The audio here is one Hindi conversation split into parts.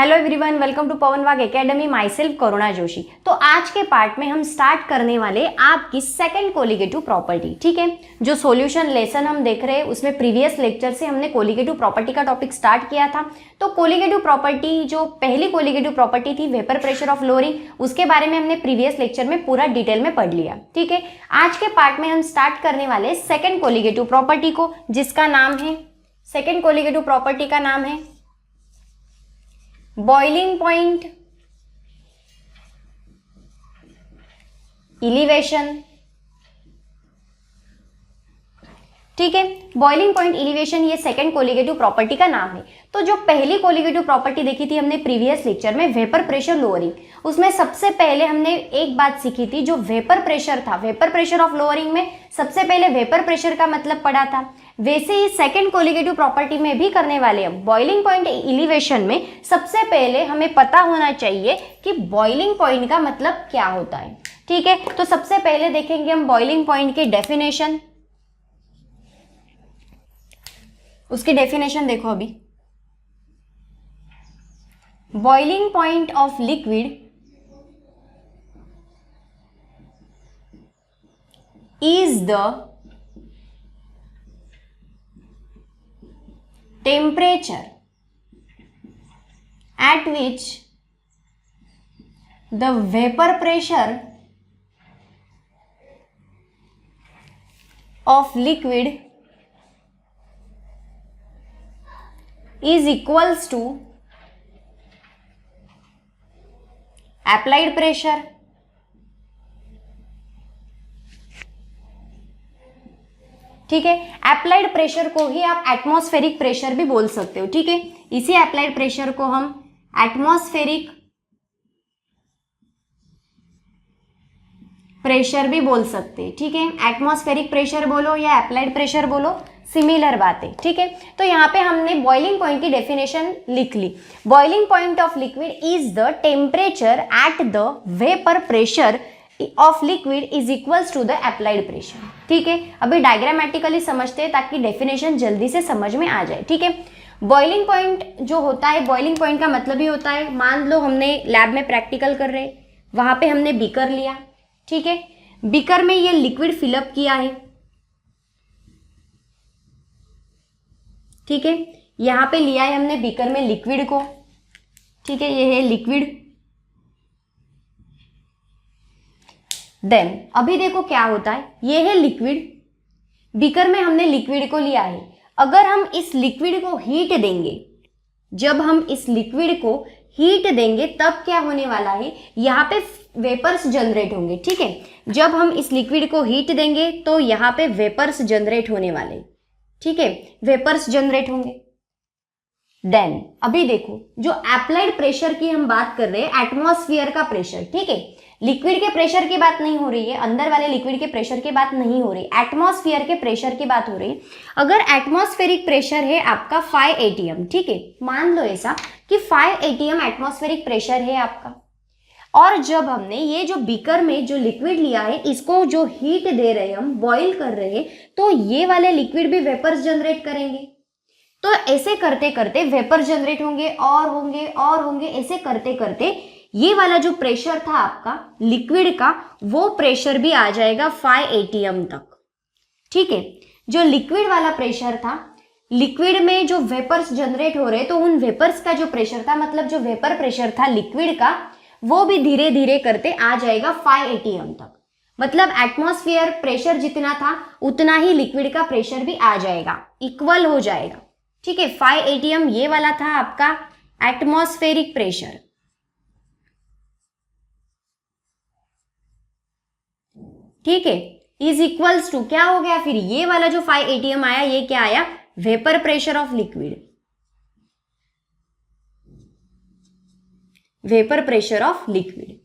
हेलो एवरीवन, वेलकम टू पवन वाग एकेडमी। माई सेल्फ करुणा जोशी। तो आज के पार्ट में हम स्टार्ट करने वाले आपकी सेकंड कोलिगेटिव प्रॉपर्टी। ठीक है, जो सॉल्यूशन लेसन हम देख रहे हैं उसमें प्रीवियस लेक्चर से हमने कोलिगेटिव प्रॉपर्टी का टॉपिक स्टार्ट किया था। तो कोलिगेटिव प्रॉपर्टी, जो पहली कोलिगेटिव प्रॉपर्टी थी वेपर प्रेशर ऑफ लोअरिंग, उसके बारे में हमने प्रीवियस लेक्चर में पूरा डिटेल में पढ़ लिया। ठीक है, आज के पार्ट में हम स्टार्ट करने वाले सेकेंड कोलिगेटिव प्रॉपर्टी को, जिसका नाम है, सेकेंड कोलिगेटिव प्रॉपर्टी का नाम है बॉइलिंग पॉइंट इलिवेशन। ठीक है, बॉइलिंग पॉइंट इलिवेशन ये सेकंड कोलिगेटिव प्रॉपर्टी का नाम है। तो जो पहली कोलिगेटिव प्रॉपर्टी देखी थी हमने प्रीवियस लेक्चर में, वेपर प्रेशर लोअरिंग, उसमें सबसे पहले हमने एक बात सीखी थी, जो वेपर प्रेशर था, वेपर प्रेशर ऑफ लोअरिंग में सबसे पहले वेपर प्रेशर का मतलब पढ़ा था। वैसे ही सेकंड कोलिगेटिव प्रॉपर्टी में भी करने वाले हैं। बॉइलिंग पॉइंट इलिवेशन में सबसे पहले हमें पता होना चाहिए कि बॉइलिंग पॉइंट का मतलब क्या होता है। ठीक है, तो सबसे पहले देखेंगे हम बॉइलिंग पॉइंट की डेफिनेशन। उसकी डेफिनेशन देखो अभी, boiling point of liquid is the temperature at which the vapor pressure of liquid is equals to applied pressure ठीक है, अप्लाइड प्रेशर को ही आप एटमॉस्फेरिक प्रेशर भी बोल सकते हो। ठीक है, इसी अप्लाइड प्रेशर को हम एटमॉस्फेरिक प्रेशर भी बोल सकते हैं। ठीक है, एटमॉस्फेरिक प्रेशर बोलो या अप्लाइड प्रेशर बोलो, सिमिलर बात है। ठीक है, तो यहाँ पे हमने बॉइलिंग पॉइंट की डेफिनेशन लिख ली। Boiling point of liquid is the temperature at the vapour pressure of liquid is equals to the applied pressure. ठीक है, अभी डायग्रामेटिकली समझते हैं ताकि डेफिनेशन जल्दी से समझ में आ जाए। ठीक है, बॉइलिंग पॉइंट जो होता है, बॉइलिंग पॉइंट का मतलब ही होता है, मान लो हमने लैब में प्रैक्टिकल कर रहे, वहां पे हमने बीकर लिया। ठीक है, बीकर में ये लिक्विड फिलअप किया है। ठीक है, यहां पे लिया है हमने बीकर में लिक्विड को। ठीक है, ये है लिक्विड। देन अभी देखो क्या होता है, ये है लिक्विड, बीकर में हमने लिक्विड को लिया है। अगर हम इस लिक्विड को हीट देंगे, जब हम इस लिक्विड को हीट देंगे तब क्या होने वाला है, यहाँ पे वेपर्स जनरेट होंगे। ठीक है, जब हम इस लिक्विड को हीट देंगे तो यहाँ पे वेपर्स जनरेट होने वाले। ठीक है, वेपर्स जनरेट होंगे। देन अभी देखो, जो अप्लाइड प्रेशर की हम बात कर रहे हैं, एटमॉस्फेयर का प्रेशर। ठीक है, लिक्विड के प्रेशर की बात नहीं हो रही है, अंदर वाले लिक्विड के प्रेशर की बात नहीं हो रही, एटमॉस्फेयर के प्रेशर की बात हो रही है। अगर एटमॉस्फेरिक प्रेशर है आपका 5 atm, ठीक है, मान लो ऐसा कि 5 atm एटमॉस्फेरिक प्रेशर है आपका, और जब हमने ये जो बीकर में जो लिक्विड लिया है, इसको जो हीट दे रहे हैं, हम बॉइल कर रहे हैं, तो ये वाले लिक्विड भी वेपर्स जनरेट करेंगे। तो ऐसे करते करते वेपर जनरेट होंगे और होंगे और होंगे, ऐसे करते करते ये वाला जो प्रेशर था आपका लिक्विड का, वो प्रेशर भी आ जाएगा 5 atm तक। ठीक है, जो लिक्विड वाला प्रेशर था, लिक्विड में जो वेपर्स जनरेट हो रहे, तो उन वेपर्स का जो प्रेशर था, मतलब जो वेपर प्रेशर था लिक्विड का, वो भी धीरे धीरे करते आ जाएगा 5 atm तक। मतलब एटमॉस्फेयर प्रेशर जितना था उतना ही लिक्विड का प्रेशर भी आ जाएगा, इक्वल हो जाएगा। ठीक है, 5 atm ये वाला था आपका एटमॉस्फेरिक प्रेशर। ठीक है, इज इक्वल्स टू क्या हो गया फिर, ये वाला जो 5 atm आया, ये क्या आया, vapour pressure of liquid, vapour pressure of liquid.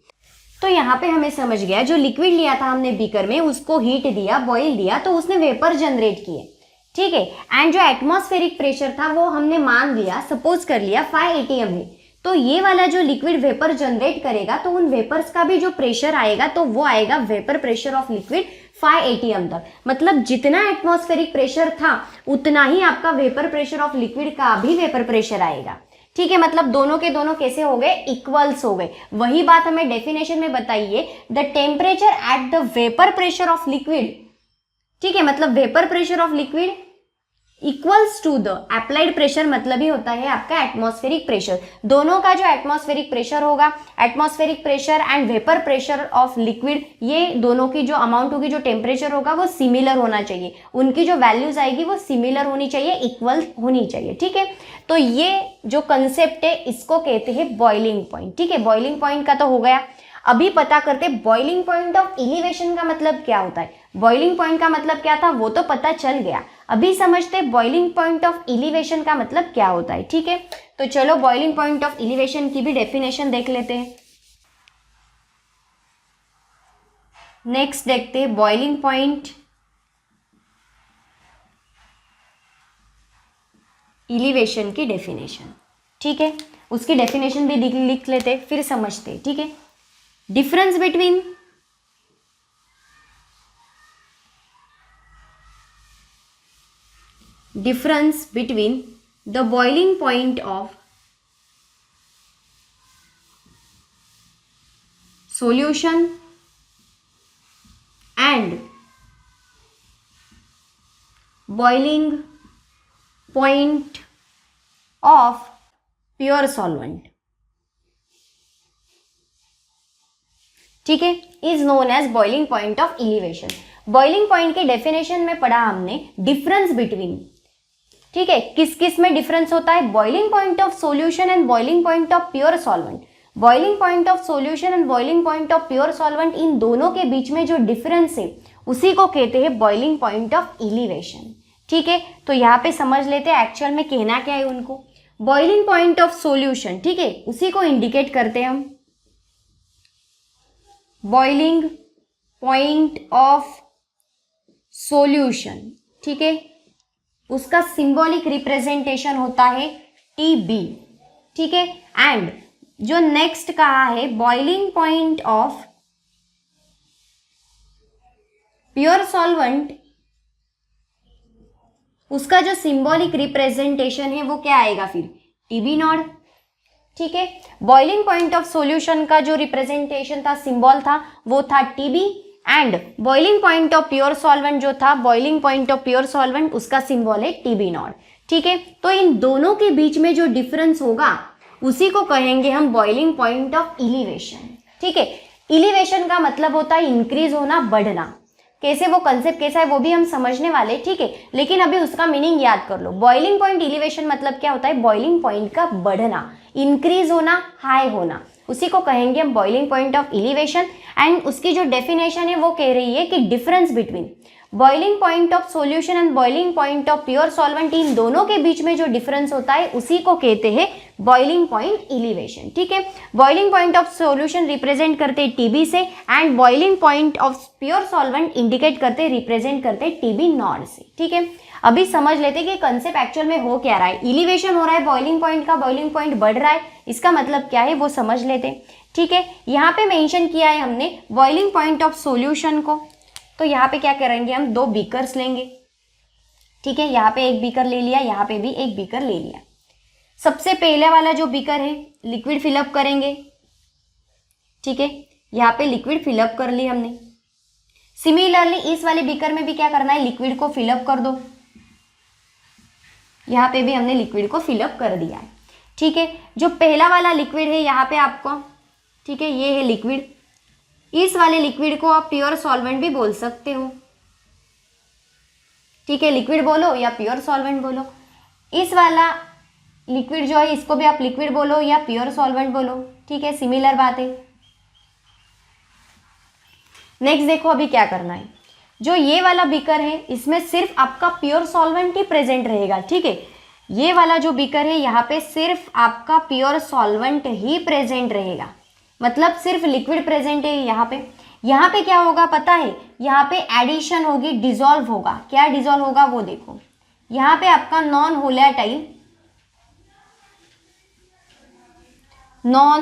तो यहां पे हमें समझ गया, जो लिक्विड लिया था हमने बीकर में, उसको हीट दिया, बॉईल दिया, तो उसने वेपर जनरेट किए। ठीक है, एंड जो एटमॉस्फेरिक प्रेशर था वो हमने मान लिया, सपोज कर लिया 5 atm है, तो ये वाला जो लिक्विड वेपर जनरेट करेगा, तो उन वेपर्स का भी जो प्रेशर आएगा, तो वो आएगा vapour pressure of liquid 5 atm तक। मतलब जितना एटमॉस्फेरिक प्रेशर था उतना ही आपका वेपर प्रेशर ऑफ लिक्विड का भी वेपर प्रेशर आएगा। ठीक है, मतलब दोनों के दोनों कैसे हो गए, इक्वल्स हो गए। वही बात हमें डेफिनेशन में बताइए, the temperature at the vapour pressure of liquid, ठीक है, मतलब vapour pressure of liquid equals to the applied pressure, मतलब ही होता है आपका एटमॉस्फेरिक प्रेशर। दोनों का जो एटमॉस्फेरिक प्रेशर होगा, atmospheric pressure and vapour pressure of liquid, ये दोनों की जो अमाउंट होगी, जो टेम्परेचर होगा वो सिमिलर होना चाहिए, उनकी जो वैल्यूज आएगी वो सिमिलर होनी चाहिए, इक्वल होनी चाहिए। ठीक है, तो ये जो कंसेप्ट है इसको कहते हैं बॉइलिंग पॉइंट। ठीक है, बॉइलिंग पॉइंट का तो हो गया। अभी पता करते बॉइलिंग पॉइंट ऑफ एलिवेशन का मतलब क्या होता है। बॉइलिंग पॉइंट का मतलब क्या था वो तो पता चल गया, अभी समझते बॉइलिंग पॉइंट ऑफ एलिवेशन का मतलब क्या होता है। ठीक है, तो चलो बॉइलिंग पॉइंट ऑफ एलिवेशन की भी डेफिनेशन देख लेते हैं। नेक्स्ट देखते हैं बॉइलिंग पॉइंट एलिवेशन की डेफिनेशन। ठीक है, उसकी डेफिनेशन भी लिख लेते फिर समझते। ठीक है, difference between the boiling point of solution and boiling point of pure solvent, ठीक है, is known as boiling point of elevation. Boiling point के डेफिनेशन में पढ़ा हमने डिफरेंस बिटवीन, ठीक है, किस किस में डिफरेंस होता है, boiling point of solution and boiling point of pure solvent. Boiling point of solution and boiling point of pure solvent, इन दोनों के बीच में जो डिफरेंस है उसी को कहते हैं बॉइलिंग पॉइंट ऑफ एलिवेशन। ठीक है, तो यहाँ पे समझ लेते हैं एक्चुअल में कहना क्या है उनको। बॉइलिंग पॉइंट ऑफ सॉल्यूशन, ठीक है, उसी को इंडिकेट करते हैं हम बॉइलिंग पॉइंट ऑफ सॉल्यूशन। ठीक है, उसका सिंबॉलिक रिप्रेजेंटेशन होता है TB। ठीक है, एंड जो नेक्स्ट कहा है boiling point of pure solvent, उसका जो सिंबॉलिक रिप्रेजेंटेशन है वो क्या आएगा फिर, TB0। ठीक है, बॉइलिंग पॉइंट ऑफ सॉल्यूशन का जो रिप्रेजेंटेशन था, सिंबल था, वो था TB, and boiling point of pure solvent जो था, boiling point of pure solvent, उसका सिंबल है TB0। ठीक है, तो इन दोनों के बीच में जो डिफरेंस होगा उसी को कहेंगे हम बॉइलिंग पॉइंट ऑफ एलिवेशन। ठीक है, एलिवेशन का मतलब होता है इंक्रीज होना, बढ़ना। कैसे, वो कंसेप्ट कैसा है वो भी हम समझने वाले। ठीक है, लेकिन अभी उसका मीनिंग याद कर लो। बॉइलिंग पॉइंट एलिवेशन मतलब क्या होता है, बॉइलिंग पॉइंट का बढ़ना, इंक्रीज होना, हाई होना, उसी को कहेंगे हम boiling point of elevation. And उसकी जो डेफिनेशन है वो कह रही है कि difference between boiling point of solution and boiling point of pure solvent, इन दोनों के बीच में जो डिफरेंस होता है उसी को कहते हैं बॉइलिंग पॉइंट एलिवेशन। ठीक है, boiling point of solution represent करते हैं TB से, and boiling point of pure solvent indicate करते, रिप्रेजेंट करते TB0 से। ठीक है, अभी समझ लेते कि कंसेप्ट एक्चुअल में हो क्या रहा है। एलिवेशन हो रहा है बॉइलिंग पॉइंट का, बॉइलिंग पॉइंट बढ़ रहा है, इसका मतलब क्या है वो समझ लेते। ठीक है, यहाँ पे मेंशन किया है हमने बॉइलिंग पॉइंट ऑफ सॉल्यूशन को, तो यहाँ पे क्या करेंगे हम, 2 बीकर्स लेंगे। ठीक है, यहाँ पे एक बीकर ले लिया, यहाँ पे भी एक बीकर ले लिया। सबसे पहले वाला जो बीकर है लिक्विड फिलअप करेंगे। ठीक है, यहाँ पे लिक्विड फिलअप कर ली हमने। सिमिलरली इस वाले बीकर में भी क्या करना है, लिक्विड को फिलअप कर दो। यहाँ पे भी हमने लिक्विड को फिलअप कर दिया है। ठीक है, जो पहला वाला लिक्विड है यहाँ पे आपको, ठीक है, ये है लिक्विड। इस वाले लिक्विड को आप प्योर सॉल्वेंट भी बोल सकते हो। ठीक है, लिक्विड बोलो या प्योर सॉल्वेंट बोलो। इस वाला लिक्विड जो है इसको भी आप लिक्विड बोलो या प्योर सॉल्वेंट बोलो। ठीक है, सिमिलर बात है। नेक्स्ट देखो अभी क्या करना है, जो ये वाला बीकर है इसमें सिर्फ आपका प्योर सॉल्वेंट ही प्रेजेंट रहेगा। ठीक है, ये वाला जो बीकर है यहाँ पे सिर्फ आपका प्योर सॉल्वेंट ही प्रेजेंट रहेगा, मतलब सिर्फ लिक्विड प्रेजेंट है यहाँ पे। यहाँ पे क्या होगा पता है, यहाँ पे एडिशन होगी, डिसॉल्व होगा। क्या डिसॉल्व होगा वो देखो, यहाँ पे आपका नॉन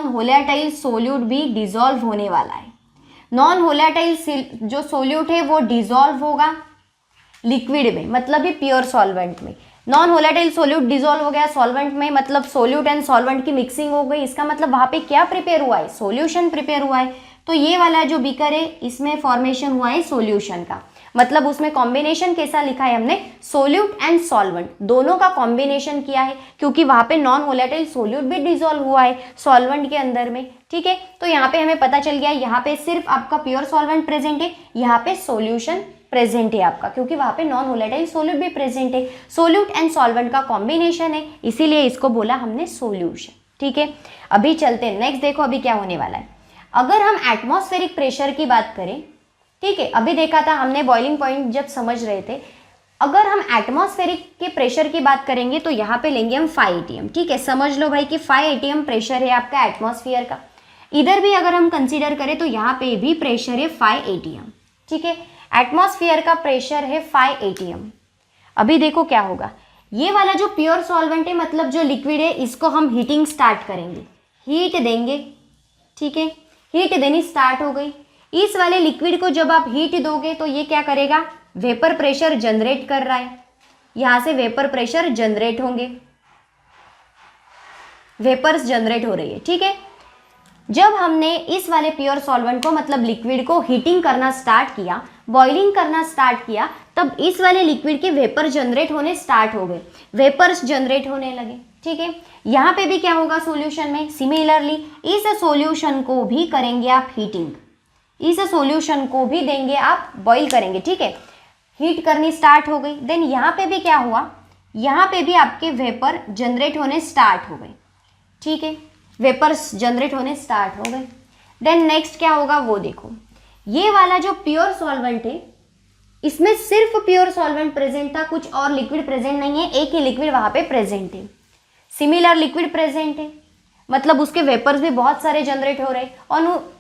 वोलेटाइल सोल्यूट भी डिसॉल्व होने वाला है। नॉन वोलेटाइल जो सोल्यूट है वो डिसॉल्व होगा लिक्विड में, मतलब ही प्योर सॉल्वेंट में। नॉन वोलेटाइल सोल्यूट डिजोल्व हो गया सॉल्वेंट में, मतलब सोल्यूट एंड सॉल्वेंट की मिक्सिंग हो गई, इसका मतलब वहां पे क्या प्रिपेयर हुआ है, सॉल्यूशन प्रिपेयर हुआ है। तो ये वाला जो बीकर है इसमें फॉर्मेशन हुआ है सॉल्यूशन का, मतलब उसमें कॉम्बिनेशन कैसा लिखा है हमने, सोल्यूट एंड सॉल्वेंट दोनों का कॉम्बिनेशन किया है, क्योंकि वहां पे नॉन वोलेटाइल सोल्यूट भी डिजोल्व हुआ है सॉल्वेंट के अंदर में। ठीक है, तो यहाँ पे हमें पता चल गया, यहाँ पे सिर्फ आपका प्योर सॉल्वेंट प्रेजेंट है, यहाँ पे सोल्यूशन प्रेजेंट है आपका, क्योंकि वहां पे नॉन वोलेटाइल सोल्यूट भी प्रेजेंट है, सोल्यूट एंड सॉल्वेंट का कॉम्बिनेशन है, इसीलिए इसको बोला हमने सोल्यूशन। ठीक है, अभी चलते हैं नेक्स्ट, देखो अभी क्या होने वाला है। अगर हम एटमॉस्फेरिक प्रेशर की बात करें, ठीक है, अभी देखा था हमने बॉइलिंग पॉइंट जब समझ रहे थे, अगर हम एटमॉस्फेरिक के प्रेशर की बात करेंगे तो यहाँ पे लेंगे हम 5 atm। ठीक है, समझ लो भाई कि 5 atm प्रेशर है आपका एटमॉस्फेयर का। इधर भी अगर हम कंसीडर करें तो यहाँ पे भी प्रेशर है 5 atm। ठीक है, एटमॉस्फेयर का प्रेशर है 5 atm। अभी देखो क्या होगा, ये वाला जो प्योर सॉल्वेंट है, मतलब जो लिक्विड है, इसको हम हीटिंग स्टार्ट करेंगे, हीट देंगे। ठीक है, हीट देनी स्टार्ट हो गई। इस वाले लिक्विड को जब आप हीट दोगे तो ये क्या करेगा, वेपर प्रेशर जनरेट कर रहा है, यहां से वेपर प्रेशर जनरेट होंगे, वेपर्स जनरेट हो रही है। ठीक है, जब हमने इस वाले प्योर सॉल्वेंट को मतलब लिक्विड को हीटिंग करना स्टार्ट किया, बॉइलिंग करना स्टार्ट किया, तब इस वाले लिक्विड के वेपर जनरेट होने स्टार्ट हो गए, वेपर्स जनरेट होने लगे। ठीक है, यहाँ पे भी क्या होगा सॉल्यूशन में, सिमिलरली इस सॉल्यूशन को भी करेंगे आप हीटिंग, इस सॉल्यूशन को भी देंगे आप बॉईल करेंगे। ठीक है, हीट करनी स्टार्ट हो गई, देन यहाँ पे भी क्या हुआ, यहाँ पे भी आपके वेपर जनरेट होने स्टार्ट हो गए। ठीक है, वेपर्स जनरेट होने स्टार्ट हो गए। देन नेक्स्ट क्या होगा वो देखो, ये वाला जो प्योर सॉल्वेंट है, इसमें सिर्फ प्योर सॉल्वेंट प्रेजेंट था, कुछ और लिक्विड प्रेजेंट नहीं है, एक ही लिक्विड वहां पे प्रेजेंट है, सिमिलर लिक्विड प्रेजेंट है, मतलब उसके वेपर्स भी बहुत सारे जनरेट हो रहे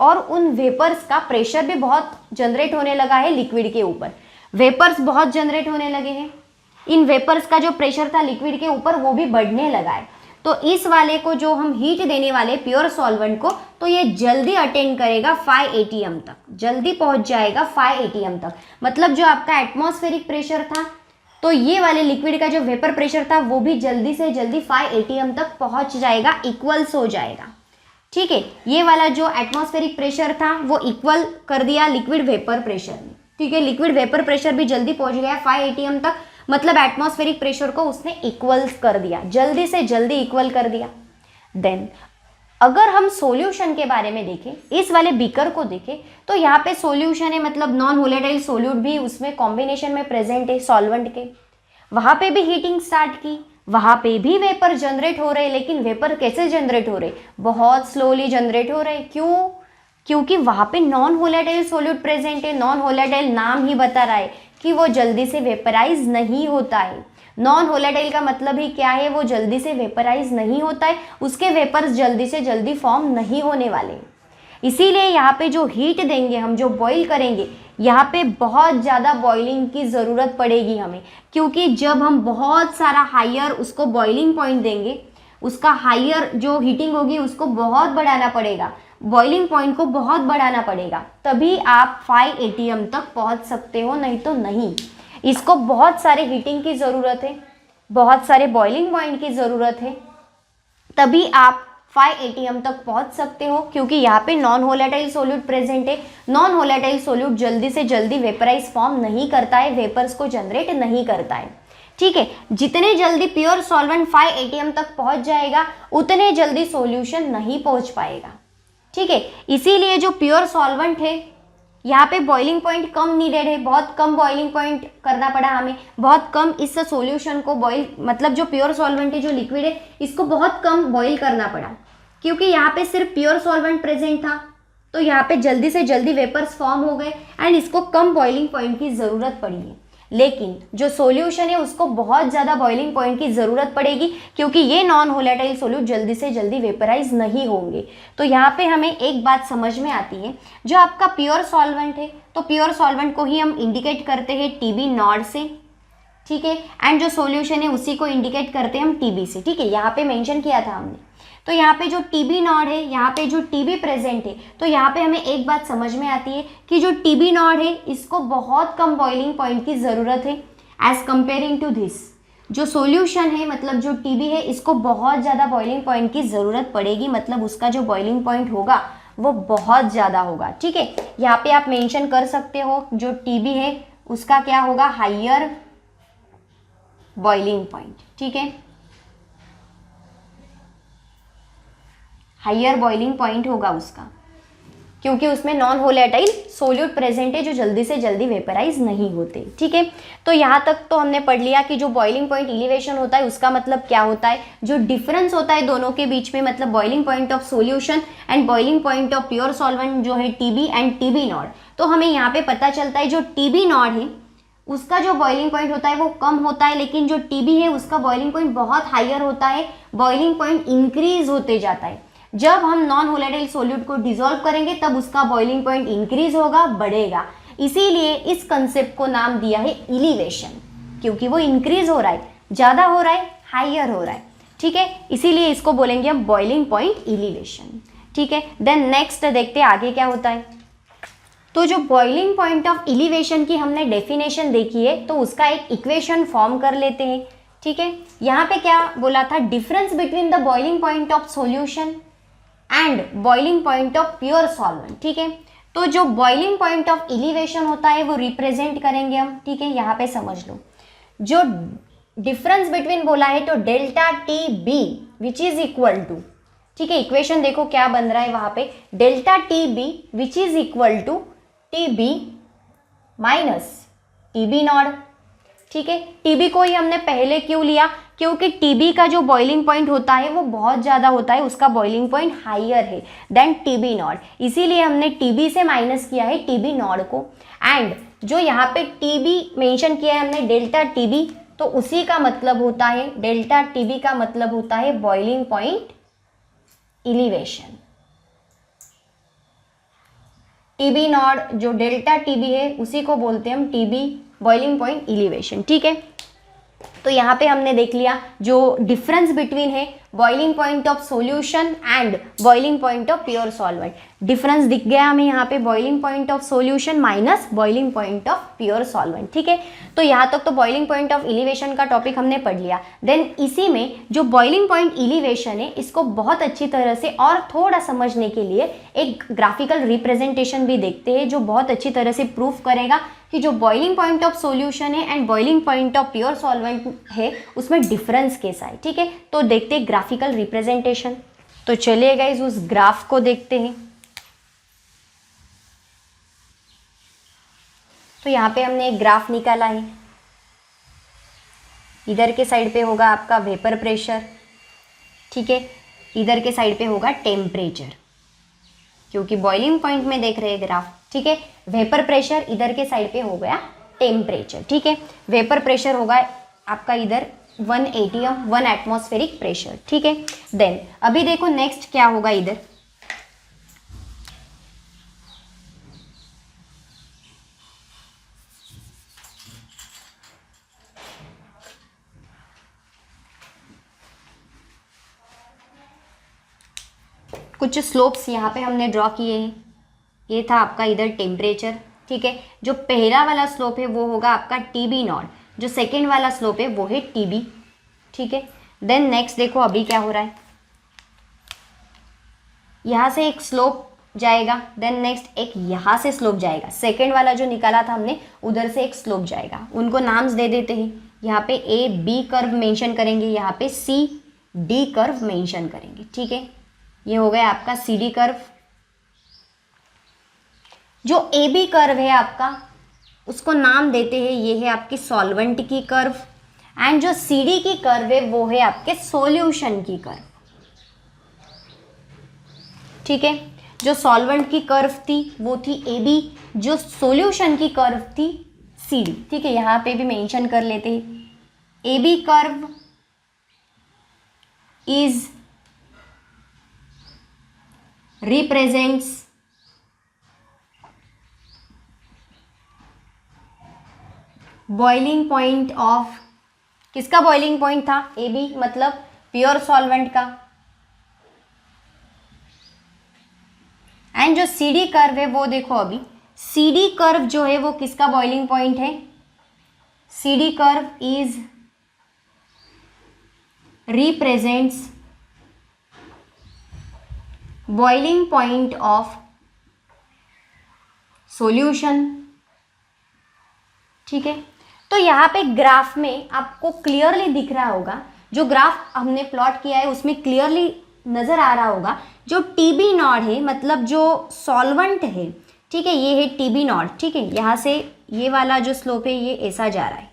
और उन वेपर्स का प्रेशर भी बहुत जनरेट होने लगा है लिक्विड के ऊपर, वेपर्स बहुत जनरेट होने लगे हैं, इन वेपर्स का जो प्रेशर था लिक्विड के ऊपर वो भी बढ़ने लगा है। तो इस वाले को जो हम हीट देने वाले प्योर सॉल्वेंट को, तो ये जल्दी अटेंड करेगा 5 atm तक, जल्दी पहुंच जाएगा 5 atm तक, मतलब जो आपका एटमॉस्फेरिक प्रेशर था, तो ये वाले लिक्विड का जो वेपर प्रेशर था वो भी जल्दी से जल्दी 5 atm तक पहुंच जाएगा, इक्वल्स हो जाएगा। ठीक है, ये वाला जो एटमॉस्फेरिक प्रेशर था वो इक्वल कर दिया लिक्विड वेपर प्रेशर में। ठीक है, लिक्विड वेपर प्रेशर भी जल्दी पहुंच गया 5 atm तक, मतलब एटमॉस्फेरिक प्रेशर को उसने इक्वल्स कर दिया, जल्दी से जल्दी इक्वल कर दिया। देन अगर हम सॉल्यूशन के बारे में देखें, इस वाले बीकर को देखें, तो यहाँ पे सॉल्यूशन है, मतलब नॉन वोलेटाइल सोल्यूट भी उसमें कॉम्बिनेशन में प्रेजेंट है सॉल्वेंट के, वहां पे भी हीटिंग स्टार्ट की, वहां पे भी वेपर जनरेट हो रहे, लेकिन वेपर कैसे जनरेट हो रहे, बहुत स्लोली जनरेट हो रहे। क्यों, क्योंकि वहां पे नॉन वोलेटाइल सोल्यूट प्रेजेंट है, नॉन वोलेटाइल नाम ही बता रहा है कि वो जल्दी से वेपराइज नहीं होता है। नॉन वोलेटाइल का मतलब ही क्या है, वो जल्दी से वेपराइज नहीं होता है, उसके वेपर्स जल्दी से जल्दी फॉर्म नहीं होने वाले। इसीलिए यहाँ पे जो हीट देंगे हम, जो बॉईल करेंगे, यहाँ पे बहुत ज़्यादा बॉइलिंग की ज़रूरत पड़ेगी हमें, क्योंकि जब हम बहुत सारा हायर उसको बॉइलिंग पॉइंट देंगे, उसका हायर जो हीटिंग होगी उसको बहुत बढ़ाना पड़ेगा, बॉइलिंग पॉइंट को बहुत बढ़ाना पड़ेगा, तभी आप 5 atm तक पहुंच सकते हो, नहीं तो नहीं। इसको बहुत सारे हीटिंग की ज़रूरत है, बहुत सारे बॉइलिंग पॉइंट की ज़रूरत है, तभी आप 5 atm तक पहुंच सकते हो, क्योंकि यहाँ पे नॉन वोलेटाइल सोल्यूट प्रेजेंट है। नॉन वोलेटाइल सोल्यूट जल्दी से जल्दी वेपराइज फॉर्म नहीं करता है, वेपर्स को जनरेट नहीं करता है। ठीक है, जितने जल्दी प्योर सॉल्वेंट 5 atm तक पहुंच जाएगा, उतने जल्दी सॉल्यूशन नहीं पहुंच पाएगा। ठीक है, इसीलिए जो प्योर सॉल्वेंट है, यहाँ पे बॉइलिंग पॉइंट कम नीडेड है, बहुत कम बॉइलिंग पॉइंट करना पड़ा हमें, बहुत कम इस सॉल्यूशन को बॉइल, मतलब जो प्योर सॉल्वेंट है, जो लिक्विड है, इसको बहुत कम बॉइल करना पड़ा, क्योंकि यहाँ पे सिर्फ प्योर सॉल्वेंट प्रेजेंट था, तो यहाँ पे जल्दी से जल्दी वेपर्स फॉर्म हो गए एंड इसको कम बॉइलिंग पॉइंट की ज़रूरत पड़ी है। लेकिन जो सॉल्यूशन है उसको बहुत ज़्यादा बॉइलिंग पॉइंट की ज़रूरत पड़ेगी, क्योंकि ये नॉन वोलेटाइल सोल्यूट जल्दी से जल्दी वेपराइज नहीं होंगे। तो यहाँ पे हमें एक बात समझ में आती है, जो आपका प्योर सॉल्वेंट है, तो प्योर सॉल्वेंट को ही हम इंडिकेट करते हैं TB नॉड से। ठीक है, एंड जो सॉल्यूशन है उसी को इंडिकेट करते हैं हम TB से। ठीक है, यहाँ पे मेंशन किया था हमने। तो यहाँ पे जो TB नॉड है, यहाँ पे जो TB प्रेजेंट है, तो यहाँ पे हमें एक बात समझ में आती है कि जो TB नॉड है, इसको बहुत कम बॉइलिंग पॉइंट की ज़रूरत है एज कंपेयरिंग टू दिस। जो सॉल्यूशन है मतलब जो टीबी है, इसको बहुत ज़्यादा बॉइलिंग पॉइंट की ज़रूरत पड़ेगी, मतलब उसका जो बॉइलिंग पॉइंट होगा वो बहुत ज़्यादा होगा। ठीक है, यहाँ पे आप मेंशन कर सकते हो जो टीबी है उसका क्या होगा, हायर बॉइलिंग पॉइंट। ठीक है, हायर बॉइलिंग पॉइंट होगा उसका, क्योंकि उसमें नॉन वोलेटाइल सोल्यूट प्रेजेंट है जो जल्दी से जल्दी वेपराइज नहीं होते। ठीक है, तो यहाँ तक तो हमने पढ़ लिया कि जो बॉइलिंग पॉइंट इलिवेशन होता है उसका मतलब क्या होता है, जो डिफरेंस होता है दोनों के बीच में, मतलब boiling point of solution and boiling point of pure solvent जो है टीबी एंड टीबी नॉट। तो हमें यहाँ पे पता चलता है जो टीबी नॉट है उसका जो बॉइलिंग पॉइंट होता है वो कम होता है, लेकिन जो टीबी है उसका बॉइलिंग पॉइंट बहुत हायर होता है, बॉइलिंग पॉइंट इंक्रीज होते जाता है। जब हम नॉन वोलेटाइल सॉल्यूट को डिसॉल्व करेंगे तब उसका बॉइलिंग पॉइंट इंक्रीज होगा, बढ़ेगा। इसीलिए इस कंसेप्ट को नाम दिया है इलिवेशन, क्योंकि वो इंक्रीज हो रहा है, ज़्यादा हो रहा है, हायर हो रहा है। ठीक है, इसीलिए इसको बोलेंगे हम बॉइलिंग पॉइंट इलिवेशन। ठीक है, देन नेक्स्ट देखते हैं आगे क्या होता है। तो जो बॉइलिंग पॉइंट ऑफ इलिवेशन की हमने डेफिनेशन देखी है, तो उसका एक इक्वेशन फॉर्म कर लेते हैं। ठीक है, यहाँ पे क्या बोला था, difference between the boiling point of solution and boiling point of pure solvent. ठीक है, तो जो बॉइलिंग पॉइंट ऑफ इलिवेशन होता है वो रिप्रेजेंट करेंगे हम। ठीक है, यहाँ पे समझ लो, जो डिफरेंस बिटवीन बोला है तो delta T B which is equal to, ठीक है, इक्वेशन देखो क्या बन रहा है वहां पे, delta T B which is equal to T B minus T B not. ठीक है, टीबी को ही हमने पहले क्यों लिया, क्योंकि टीबी का जो बॉइलिंग पॉइंट होता है वो बहुत ज़्यादा होता है, उसका बॉइलिंग पॉइंट हायर है देन टीबी नॉट, इसीलिए हमने टीबी से माइनस किया है टीबी नॉट को। एंड जो यहाँ पे टीबी मेंशन किया है हमने डेल्टा टीबी, तो उसी का मतलब होता है, डेल्टा टीबी का मतलब होता है boiling point elevation. TB naught जो डेल्टा टीबी है उसी को बोलते हैं हम टीबी बॉइलिंग पॉइंट इलिवेशन। ठीक है, तो यहाँ पे हमने देख लिया जो डिफरेंस बिटवीन है boiling point of solution and boiling point of pure solvent. Difference दिख गया हमें यहाँ पे, boiling point of solution minus boiling point of pure solvent. ठीक है, तो यहाँ तक तो बॉइलिंग पॉइंट ऑफ इलिवेशन का टॉपिक हमने पढ़ लिया। देन इसी में जो बॉइलिंग पॉइंट इलिवेशन है इसको बहुत अच्छी तरह से और थोड़ा समझने के लिए एक ग्राफिकल रिप्रेजेंटेशन भी देखते हैं, जो बहुत अच्छी तरह से प्रूफ करेगा कि जो बॉइलिंग पॉइंट ऑफ सॉल्यूशन है and boiling point of pure solvent है उसमें डिफरेंस कैसा है। ठीक है, तो देखते हैं ग्राफिकल रिप्रेजेंटेशन। तो चलिए गाइस उस ग्राफ को देखते हैं। तो यहाँ पे हमने एक ग्राफ निकाला है, इधर के साइड पे होगा आपका वेपर प्रेशर। ठीक है, इधर के साइड पे होगा टेम्परेचर, क्योंकि बॉइलिंग पॉइंट में देख रहे हैं ग्राफ। ठीक है, वेपर प्रेशर इधर के साइड पे हो गया टेम्परेचर। ठीक है, वेपर प्रेशर होगा आपका इधर 1 atm 1 एटमॉस्फेरिक प्रेशर। ठीक है, देन अभी देखो नेक्स्ट क्या होगा इधर, कुछ स्लोप्स यहाँ पे हमने ड्रॉ किए हैं। ये था आपका इधर टेम्परेचर। ठीक है, जो पहला वाला स्लोप है वो होगा आपका टीबी नॉट, जो सेकेंड वाला स्लोप है वो है टीबी। ठीक है, देन नेक्स्ट देखो अभी क्या हो रहा है, यहाँ से एक स्लोप जाएगा, देन नेक्स्ट एक यहाँ से स्लोप जाएगा, सेकेंड वाला जो निकाला था हमने उधर से एक स्लोप जाएगा। उनको नाम्स दे देते हैं, यहाँ पे ए बी कर्व मेंशन करेंगे, यहाँ पे सी डी कर्व मेंशन करेंगे। ठीक है, ये हो गया आपका सी डी कर्व। जो ए बी कर्व है आपका उसको नाम देते हैं, ये है आपकी सॉल्वेंट की कर्व, एंड जो सी डी की कर्व है वो है आपके सॉल्यूशन की कर्व। ठीक है, जो सॉल्वेंट की कर्व थी वो थी ए बी, जो सॉल्यूशन की कर्व थी सी डी। ठीक है, यहाँ पे भी मेंशन कर लेते हैं, A B curve is represents boiling point of, किसका बॉइलिंग पॉइंट था, ए बी मतलब प्योर सॉल्वेंट का, एंड जो सी डी कर्व है वो देखो अभी, सी डी कर्व जो है वो किसका बॉइलिंग पॉइंट है, C D curve is represents boiling point of solution। ठीक है, तो यहाँ पे ग्राफ में आपको क्लियरली दिख रहा होगा, जो ग्राफ हमने प्लॉट किया है उसमें क्लियरली नजर आ रहा होगा, जो टीबी नॉड है मतलब जो सॉल्वेंट है, ठीक है, ये है टीबी नॉड। ठीक है, यहाँ से ये वाला जो स्लोप है ये ऐसा जा रहा है,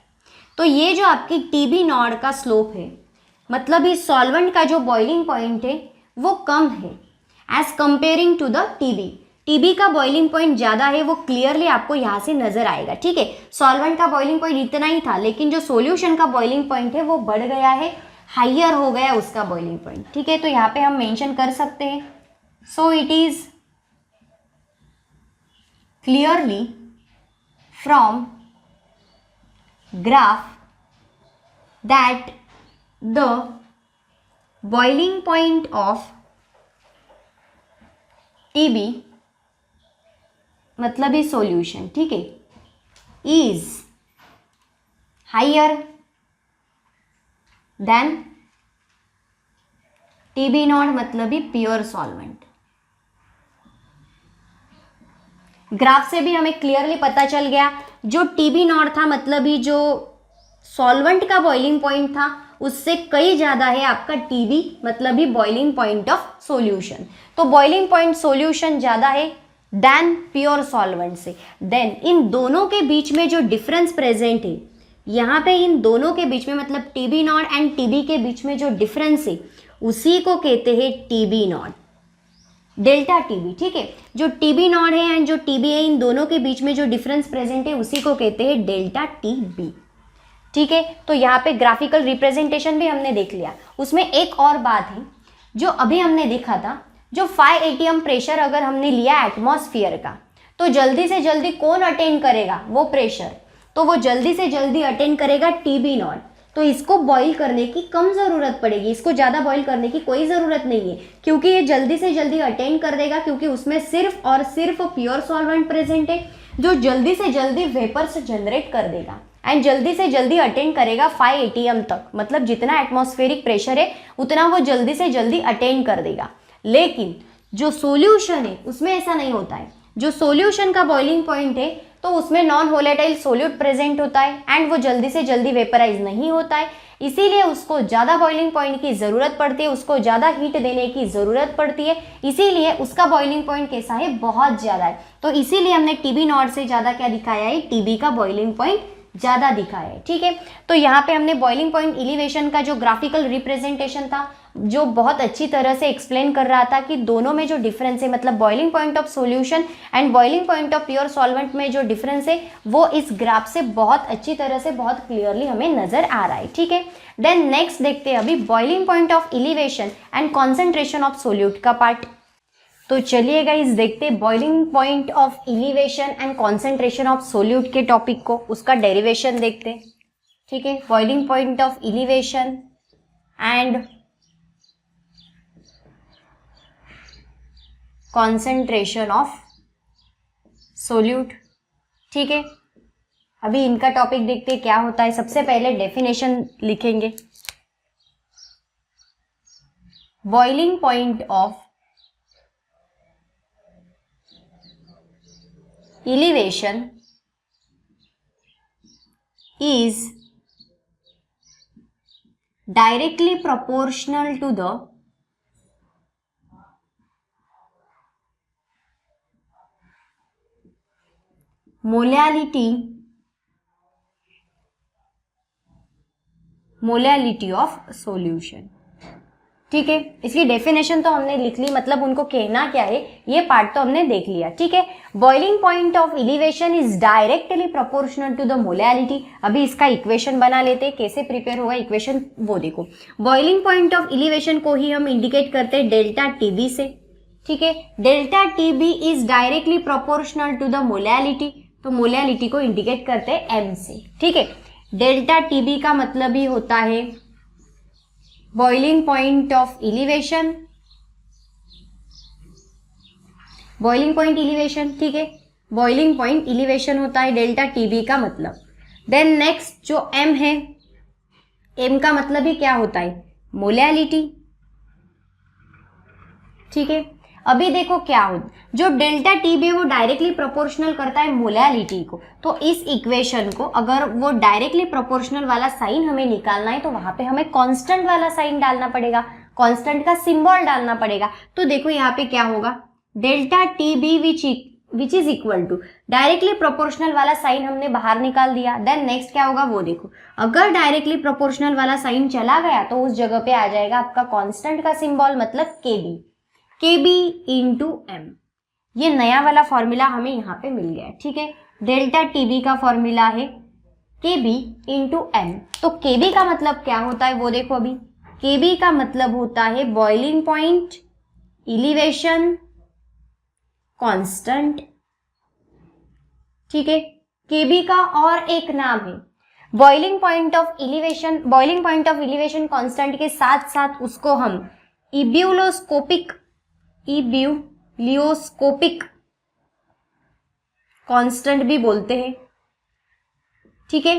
तो ये जो आपकी टीबी नॉड का स्लोप है मतलब इस सॉल्वेंट का जो बॉइलिंग पॉइंट है वो कम है as comparing to the TB. TB का बॉइलिंग पॉइंट ज़्यादा है, वो क्लियरली आपको यहाँ से नजर आएगा। ठीक है, सॉल्वेंट का बॉइलिंग पॉइंट इतना ही था, लेकिन जो सॉल्यूशन का बॉइलिंग पॉइंट है वो बढ़ गया है, हाइयर हो गया उसका बॉइलिंग पॉइंट। ठीक है, तो यहाँ पे हम मेंशन कर सकते हैं, so it is clearly from graph that the boiling point of TB मतलब इस सॉल्यूशन, ठीक है, is higher than TB not मतलब ही प्योर सॉल्वेंट। ग्राफ से भी हमें क्लियरली पता चल गया, जो TB नॉट था मतलब ही जो सॉल्वेंट का बॉइलिंग पॉइंट था उससे कई ज़्यादा है आपका TB मतलब ही बॉइलिंग पॉइंट ऑफ सॉल्यूशन। तो बॉइलिंग पॉइंट सॉल्यूशन ज़्यादा है देन प्योर सॉल्वेंट से। देन इन दोनों के बीच में जो डिफरेंस प्रेजेंट है, यहाँ पे इन दोनों के बीच में मतलब TB नॉट एंड TB के बीच में जो डिफरेंस है उसी को कहते हैं TB नॉट, डेल्टा TB। ठीक है, जो TB नॉट है एंड जो TB है, इन दोनों के बीच में जो डिफरेंस प्रेजेंट है उसी को कहते हैं डेल्टा TB। ठीक है, तो यहाँ पे ग्राफिकल रिप्रेजेंटेशन भी हमने देख लिया। उसमें एक और बात है जो अभी हमने देखा था, जो 5 atm प्रेशर अगर हमने लिया एटमॉस्फेयर का, तो जल्दी से जल्दी कौन अटेन करेगा वो प्रेशर, तो वो जल्दी से जल्दी अटेन करेगा TB नॉट। तो इसको बॉईल करने की कम ज़रूरत पड़ेगी, इसको ज़्यादा बॉईल करने की कोई ज़रूरत नहीं है, क्योंकि ये जल्दी से जल्दी अटेन कर देगा, क्योंकि उसमें सिर्फ और सिर्फ प्योर सॉल्वेंट प्रेजेंट है जो जल्दी से जल्दी वेपर्स जनरेट कर देगा एंड जल्दी से जल्दी अटेंड करेगा 5 atm तक, मतलब जितना एटमॉस्फेरिक प्रेशर है उतना वो जल्दी से जल्दी अटेंड कर देगा। लेकिन जो सॉल्यूशन है उसमें ऐसा नहीं होता है, जो सॉल्यूशन का बॉइलिंग पॉइंट है तो उसमें नॉन वोलेटाइल सोल्यूट प्रेजेंट होता है एंड वो जल्दी से जल्दी वेपराइज नहीं होता है, इसीलिए उसको ज़्यादा बॉइलिंग पॉइंट की ज़रूरत पड़ती है, उसको ज़्यादा हीट देने की ज़रूरत पड़ती है, इसीलिए उसका बॉइलिंग पॉइंट कैसा है, बहुत ज़्यादा है। तो इसीलिए हमने TB नॉट से ज़्यादा क्या दिखाया है, TB का बॉइलिंग पॉइंट ज़्यादा दिखाया है। ठीक है, तो यहाँ पे हमने बॉइलिंग पॉइंट एलिवेशन का जो ग्राफिकल रिप्रेजेंटेशन था जो बहुत अच्छी तरह से एक्सप्लेन कर रहा था कि दोनों में जो डिफरेंस है, मतलब boiling point of solution and boiling point of pure solvent में जो डिफरेंस है वो इस ग्राफ से बहुत अच्छी तरह से बहुत क्लियरली हमें नजर आ रहा है। ठीक है, देन नेक्स्ट देखते हैं अभी boiling point of elevation and concentration of solute का पार्ट। तो चलिए गाइस देखते हैं boiling point of elevation and concentration of solute के टॉपिक को, उसका डेरिवेशन देखते हैं। ठीक है, boiling point of elevation and concentration of solute. ठीक है, अभी इनका टॉपिक देखते हैं क्या होता है। सबसे पहले डेफिनेशन लिखेंगे, boiling point of elevation is directly proportional to the molality of solution। ठीक है, इसकी डेफिनेशन तो हमने लिख ली, मतलब उनको कहना क्या है ये पार्ट तो हमने देख लिया। ठीक है, boiling point of elevation is directly proportional to the molality. अभी इसका इक्वेशन बना लेते हैं, कैसे प्रिपेयर होगा इक्वेशन वो देखो। बॉइलिंग पॉइंट ऑफ एलिवेशन को ही हम इंडिकेट करते हैं डेल्टा TB से। ठीक है, delta TB is directly proportional to the molality, तो मोलैलिटी को इंडिकेट करते हैं M से। ठीक है, डेल्टा TB का मतलब ही होता है boiling point of elevation, boiling point elevation. ठीक है, बॉइलिंग पॉइंट एलिवेशन होता है डेल्टा TB का मतलब। देन नेक्स्ट जो M है, M का मतलब ही क्या होता है, मोलैलिटी। ठीक है, अभी देखो क्या हो, जो डेल्टा टी भी वो डायरेक्टली प्रोपोर्शनल करता है मोलैलिटी को, तो इस इक्वेशन को अगर वो डायरेक्टली प्रोपोर्शनल वाला साइन हमें निकालना है तो वहां पे हमें कांस्टेंट वाला साइन डालना पड़ेगा, कांस्टेंट का सिंबल डालना पड़ेगा। तो देखो यहाँ पे क्या होगा, delta T B which is equal to, directly proportional वाला साइन हमने बाहर निकाल दिया। देन नेक्स्ट क्या होगा वो देखो, अगर डायरेक्टली प्रोपोर्शनल वाला साइन चला गया तो उस जगह पे आ जाएगा आपका कांस्टेंट का सिंबल, मतलब के बी इंटू एम। ये नया वाला फॉर्मूला हमें यहाँ पे मिल गया है। ठीक है, डेल्टा टी बी का फॉर्मूला है के बी इंटू एम। तो के बी का मतलब क्या होता है वो देखो, अभी के बी का मतलब होता है बॉइलिंग पॉइंट इलिवेशन कांस्टेंट। ठीक है, के बी का और एक नाम है boiling point of elevation. Boiling point of elevation constant के साथ साथ उसको हम इब्यूलोस्कोपिक कांस्टेंट भी बोलते हैं। ठीक है,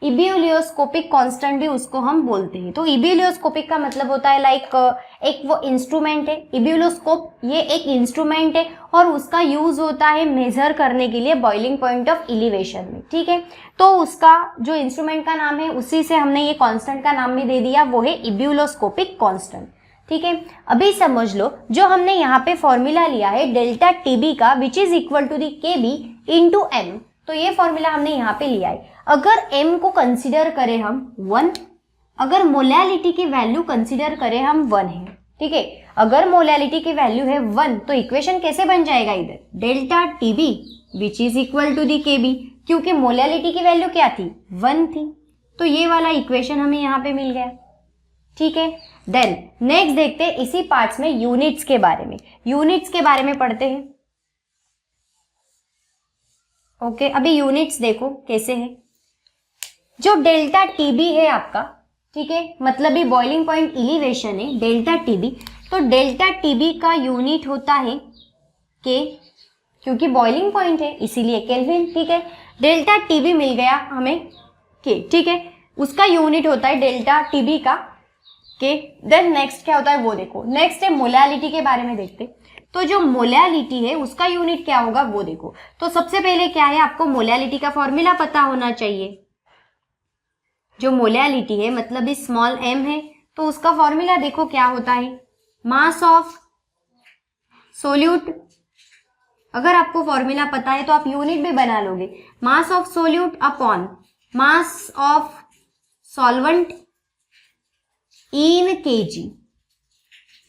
इब्यूलियोस्कोपिक कांस्टेंट भी उसको हम बोलते हैं। तो इब्यूलियोस्कोपिक का मतलब होता है लाइक एक वो इंस्ट्रूमेंट है, इब्यूलोस्कोप ये एक इंस्ट्रूमेंट है और उसका यूज होता है मेजर करने के लिए बॉइलिंग पॉइंट ऑफ इलिवेशन में। ठीक है, तो उसका जो इंस्ट्रूमेंट का नाम है उसी से हमने ये कांस्टेंट का नाम भी दे दिया, वो है इब्यूलोस्कोपिक कांस्टेंट। ठीक है, अभी समझ लो जो हमने यहाँ पे फॉर्मूला लिया है डेल्टा टीबी का which is equal to the K B into M, तो ये फॉर्मूला हमने यहाँ पे लिया है। अगर m को कंसीडर करें हम 1, अगर मोलैलिटी की वैल्यू कंसीडर करें हम 1 है। ठीक है, अगर मोलैलिटी की वैल्यू है 1 तो इक्वेशन कैसे बन जाएगा, इधर delta TB which is equal to the K B, क्योंकि मोलैलिटी की वैल्यू क्या थी 1 थी, तो ये वाला इक्वेशन हमें यहाँ पे मिल गया। ठीक है, देन नेक्स्ट देखते हैं इसी पार्ट्स में यूनिट्स के बारे में, यूनिट्स के बारे में पढ़ते हैं। ओके, अभी यूनिट्स देखो कैसे है। जो डेल्टा टीबी है आपका, ठीक है, मतलब ये बॉइलिंग पॉइंट इलिवेशन है डेल्टा टीबी, तो डेल्टा टीबी का यूनिट होता है के, क्योंकि बॉइलिंग पॉइंट है इसीलिए केल्विन। ठीक है, डेल्टा टीबी मिल गया हमें के। ठीक है, उसका यूनिट होता है डेल्टा टीबी का के। देन नेक्स्ट क्या होता है वो देखो, नेक्स्ट है मोलैलिटी के बारे में देखते। तो जो मोलैलिटी है उसका यूनिट क्या होगा वो देखो। तो सबसे पहले क्या है, आपको मोलैलिटी का फॉर्मूला पता होना चाहिए। जो मोलैलिटी है मतलब इस स्मॉल m है, तो उसका फॉर्मूला देखो क्या होता है, मास ऑफ सोल्यूट। अगर आपको फॉर्मूला पता है तो आप यूनिट भी बना लोगे, मास of solute upon mass of solvent in KG.